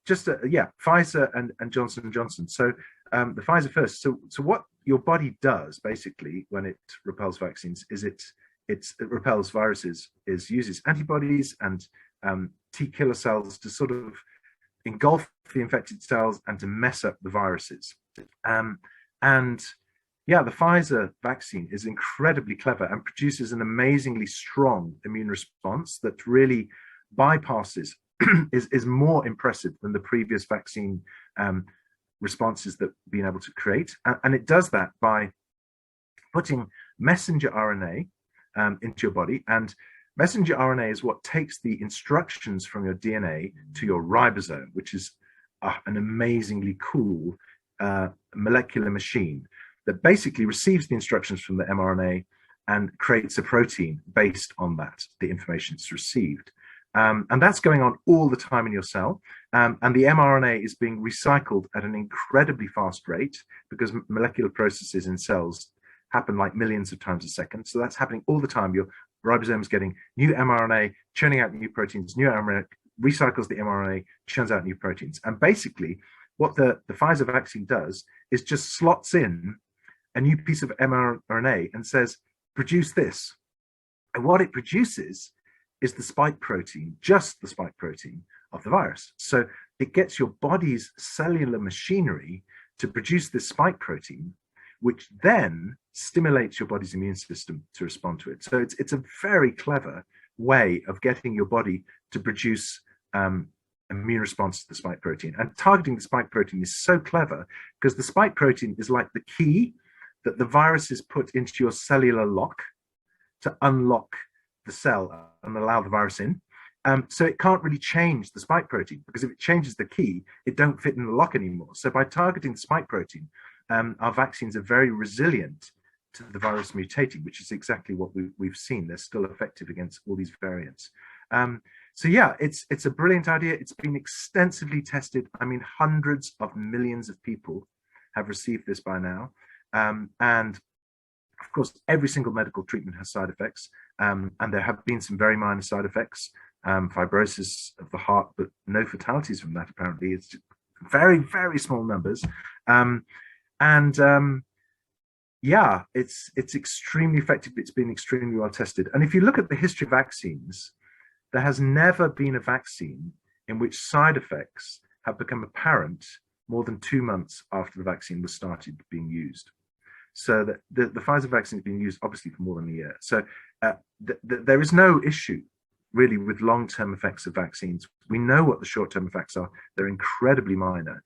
Pfizer and Johnson & Johnson. So the Pfizer first. So what your body does basically when it repels vaccines is it repels viruses, uses antibodies and T killer cells to sort of engulf the infected cells and to mess up the viruses. And Yeah, the Pfizer vaccine is incredibly clever and produces an amazingly strong immune response that really bypasses, is more impressive than the previous vaccine responses that we've been able to create. And it does that by putting messenger RNA into your body. And messenger RNA is what takes the instructions from your DNA to your ribosome, which is an amazingly cool molecular machine that basically receives the instructions from the mRNA and creates a protein based on that, the information it's received. And that's going on all the time in your cell. And the mRNA is being recycled at an incredibly fast rate because molecular processes in cells happen like millions of times a second. So that's happening all the time. Your ribosome is getting new mRNA, churning out new proteins, new mRNA, recycles the mRNA, churns out new proteins. And basically, what the Pfizer vaccine does is just slots in a new piece of mRNA and says, produce this. And what it produces is the spike protein, just the spike protein of the virus. So it gets your body's cellular machinery to produce this spike protein, which then stimulates your body's immune system to respond to it. So it's a very clever way of getting your body to produce immune response to the spike protein. And targeting the spike protein is so clever because the spike protein is like the key that the viruses put into your cellular lock to unlock the cell and allow the virus in. So it can't really change the spike protein because if it changes the key, it don't fit in the lock anymore. So by targeting the spike protein, our vaccines are very resilient to the virus mutating, which is exactly what we've seen. They're still effective against all these variants. So yeah, it's a brilliant idea. It's been extensively tested. I mean, hundreds of millions of people have received this by now. And of course, every single medical treatment has side effects. And there have been some very minor side effects, fibrosis of the heart, but no fatalities from that, apparently. It's just very, very small numbers. Yeah, it's extremely effective. It's been extremely well tested. And if you look at the history of vaccines, there has never been a vaccine in which side effects have become apparent more than 2 months after the vaccine was started being used. So the Pfizer vaccine has been used obviously for more than a year. So there is no issue really with long-term effects of vaccines. We know what the short-term effects are. They're incredibly minor.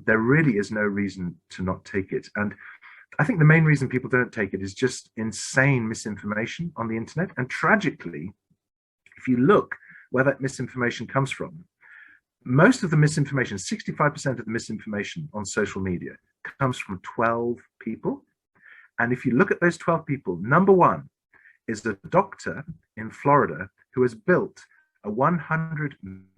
There really is no reason to not take it. And I think the main reason people don't take it is just insane misinformation on the internet. And tragically, if you look where that misinformation comes from, most of the misinformation, 65% of the misinformation on social media comes from 12 people. And if you look at those 12 people, number one is a doctor in Florida who has built a $100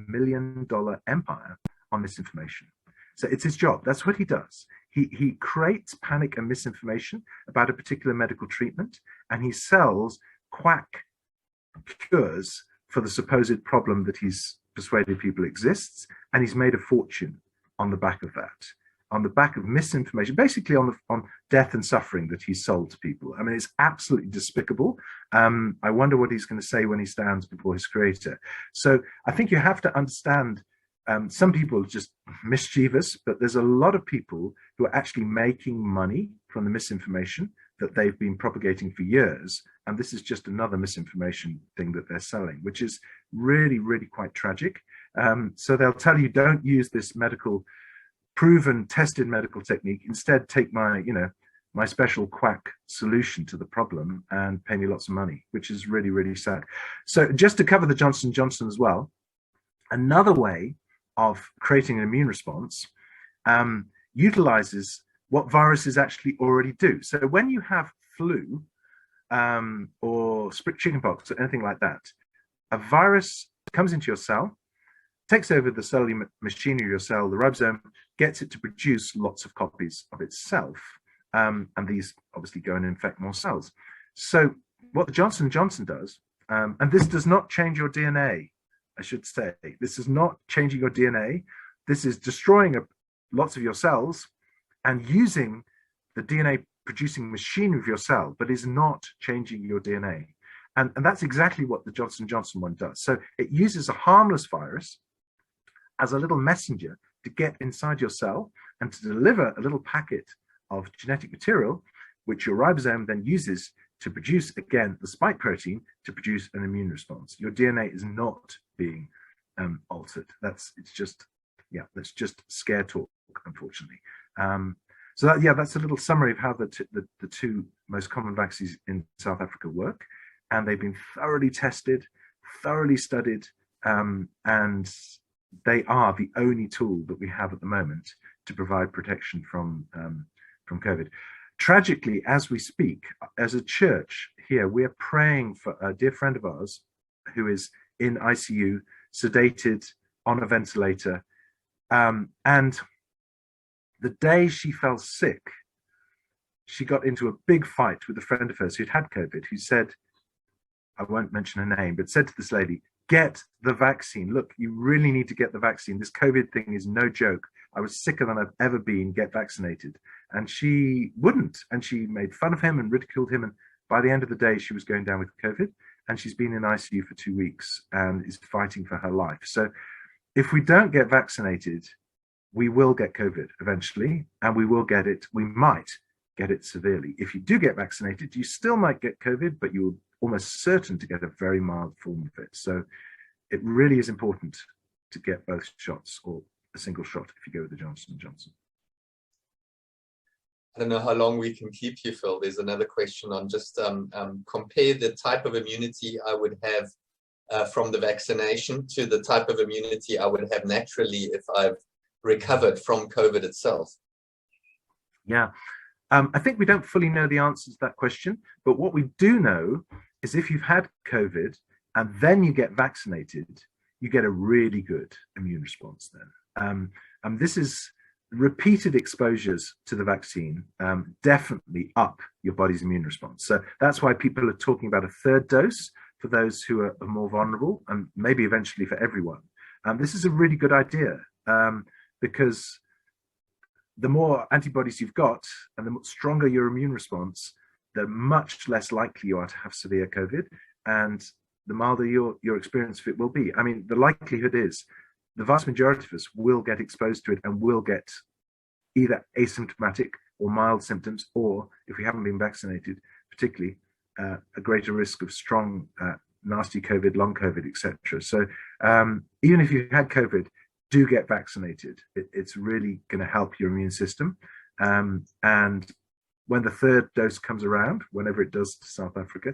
million empire on misinformation. So it's his job. That's what he does. He creates panic and misinformation about a particular medical treatment, and he sells quack cures for the supposed problem that he's persuaded people exists, and he's made a fortune on the back of that, on the back of misinformation, basically on death and suffering that he's sold to people. I mean, it's absolutely despicable. I wonder what he's going to say when he stands before his creator. So I think you have to understand, some people are just mischievous, but there's a lot of people who are actually making money from the misinformation that they've been propagating for years. And this is just another misinformation thing that they're selling, which is really, really quite tragic. So they'll tell you, don't use this medical, proven, tested medical technique. Instead, take my, my special quack solution to the problem and pay me lots of money, which is really, really sad. So just to cover the Johnson & Johnson as well, another way of creating an immune response utilizes what viruses actually already do. So when you have flu or chickenpox or anything like that, a virus comes into your cell, takes over the cellular machinery of your cell, the ribosome, gets it to produce lots of copies of itself. And these obviously go and infect more cells. So what the Johnson & Johnson does, and this does not change your DNA, I should say. This is not changing your DNA. This is destroying lots of your cells and using the DNA producing machinery of your cell, but is not changing your DNA. And that's exactly what the Johnson & Johnson one does. So it uses a harmless virus as a little messenger to get inside your cell and to deliver a little packet of genetic material, which your ribosome then uses to produce, again, the spike protein to produce an immune response. Your DNA is not being altered. That's just scare talk, unfortunately. So that's a little summary of how the two most common vaccines in South Africa work, and they've been thoroughly tested, thoroughly studied, and they are the only tool that we have at the moment to provide protection from COVID. Tragically, as we speak, as a church here, we're praying for a dear friend of ours who is in ICU, sedated, on a ventilator, and the day she fell sick, she got into a big fight with a friend of hers who'd had COVID, who said, I won't mention her name, but said to this lady, get the vaccine. Look, you really need to get the vaccine. This COVID thing is no joke. I was sicker than I've ever been. Get vaccinated. And she wouldn't. And she made fun of him and ridiculed him. And by the end of the day, she was going down with COVID. And she's been in ICU for 2 weeks and is fighting for her life. So if we don't get vaccinated, we will get COVID eventually, and we will get it. We might get it severely. If you do get vaccinated, you still might get COVID, but you're almost certain to get a very mild form of it. So it really is important to get both shots, or a single shot if you go with the Johnson & Johnson. I don't know how long we can keep you, Phil. There's another question on just compare the type of immunity I would have from the vaccination to the type of immunity I would have naturally if I've recovered from COVID itself. Yeah, I think we don't fully know the answers to that question, but what we do know is if you've had COVID and then you get vaccinated, you get a really good immune response then. And this is repeated exposures to the vaccine definitely up your body's immune response. So that's why people are talking about a third dose for those who are more vulnerable, and maybe eventually for everyone. This is a really good idea because the more antibodies you've got and the stronger your immune response, the much less likely you are to have severe COVID, and the milder your experience of it will be. I mean, the likelihood is the vast majority of us will get exposed to it and will get either asymptomatic or mild symptoms, or if we haven't been vaccinated, particularly a greater risk of strong, nasty COVID, long COVID, etc. So even if you had COVID, do get vaccinated. It's really going to help your immune system. And when the third dose comes around, whenever it does to South Africa,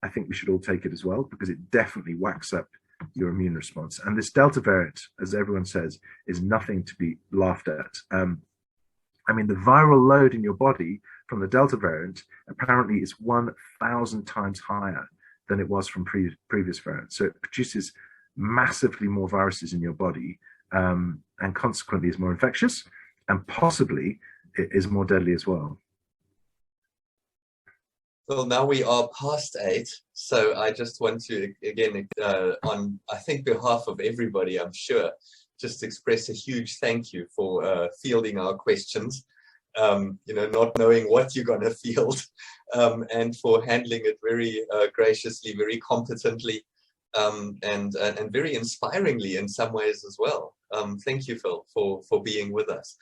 I think we should all take it as well, because it definitely whacks up your immune response. And this Delta variant, as everyone says, is nothing to be laughed at. I mean, the viral load in your body from the Delta variant apparently is 1,000 times higher than it was from previous variants. So it produces massively more viruses in your body, and consequently is more infectious, and possibly it is more deadly as well. Well, now we are past 8, so I just want to, again, on, I think, behalf of everybody, I'm sure, just express a huge thank you for fielding our questions, not knowing what you're going to field, and for handling it very graciously, very competently, and very inspiringly in some ways as well. Thank you, Phil, for being with us.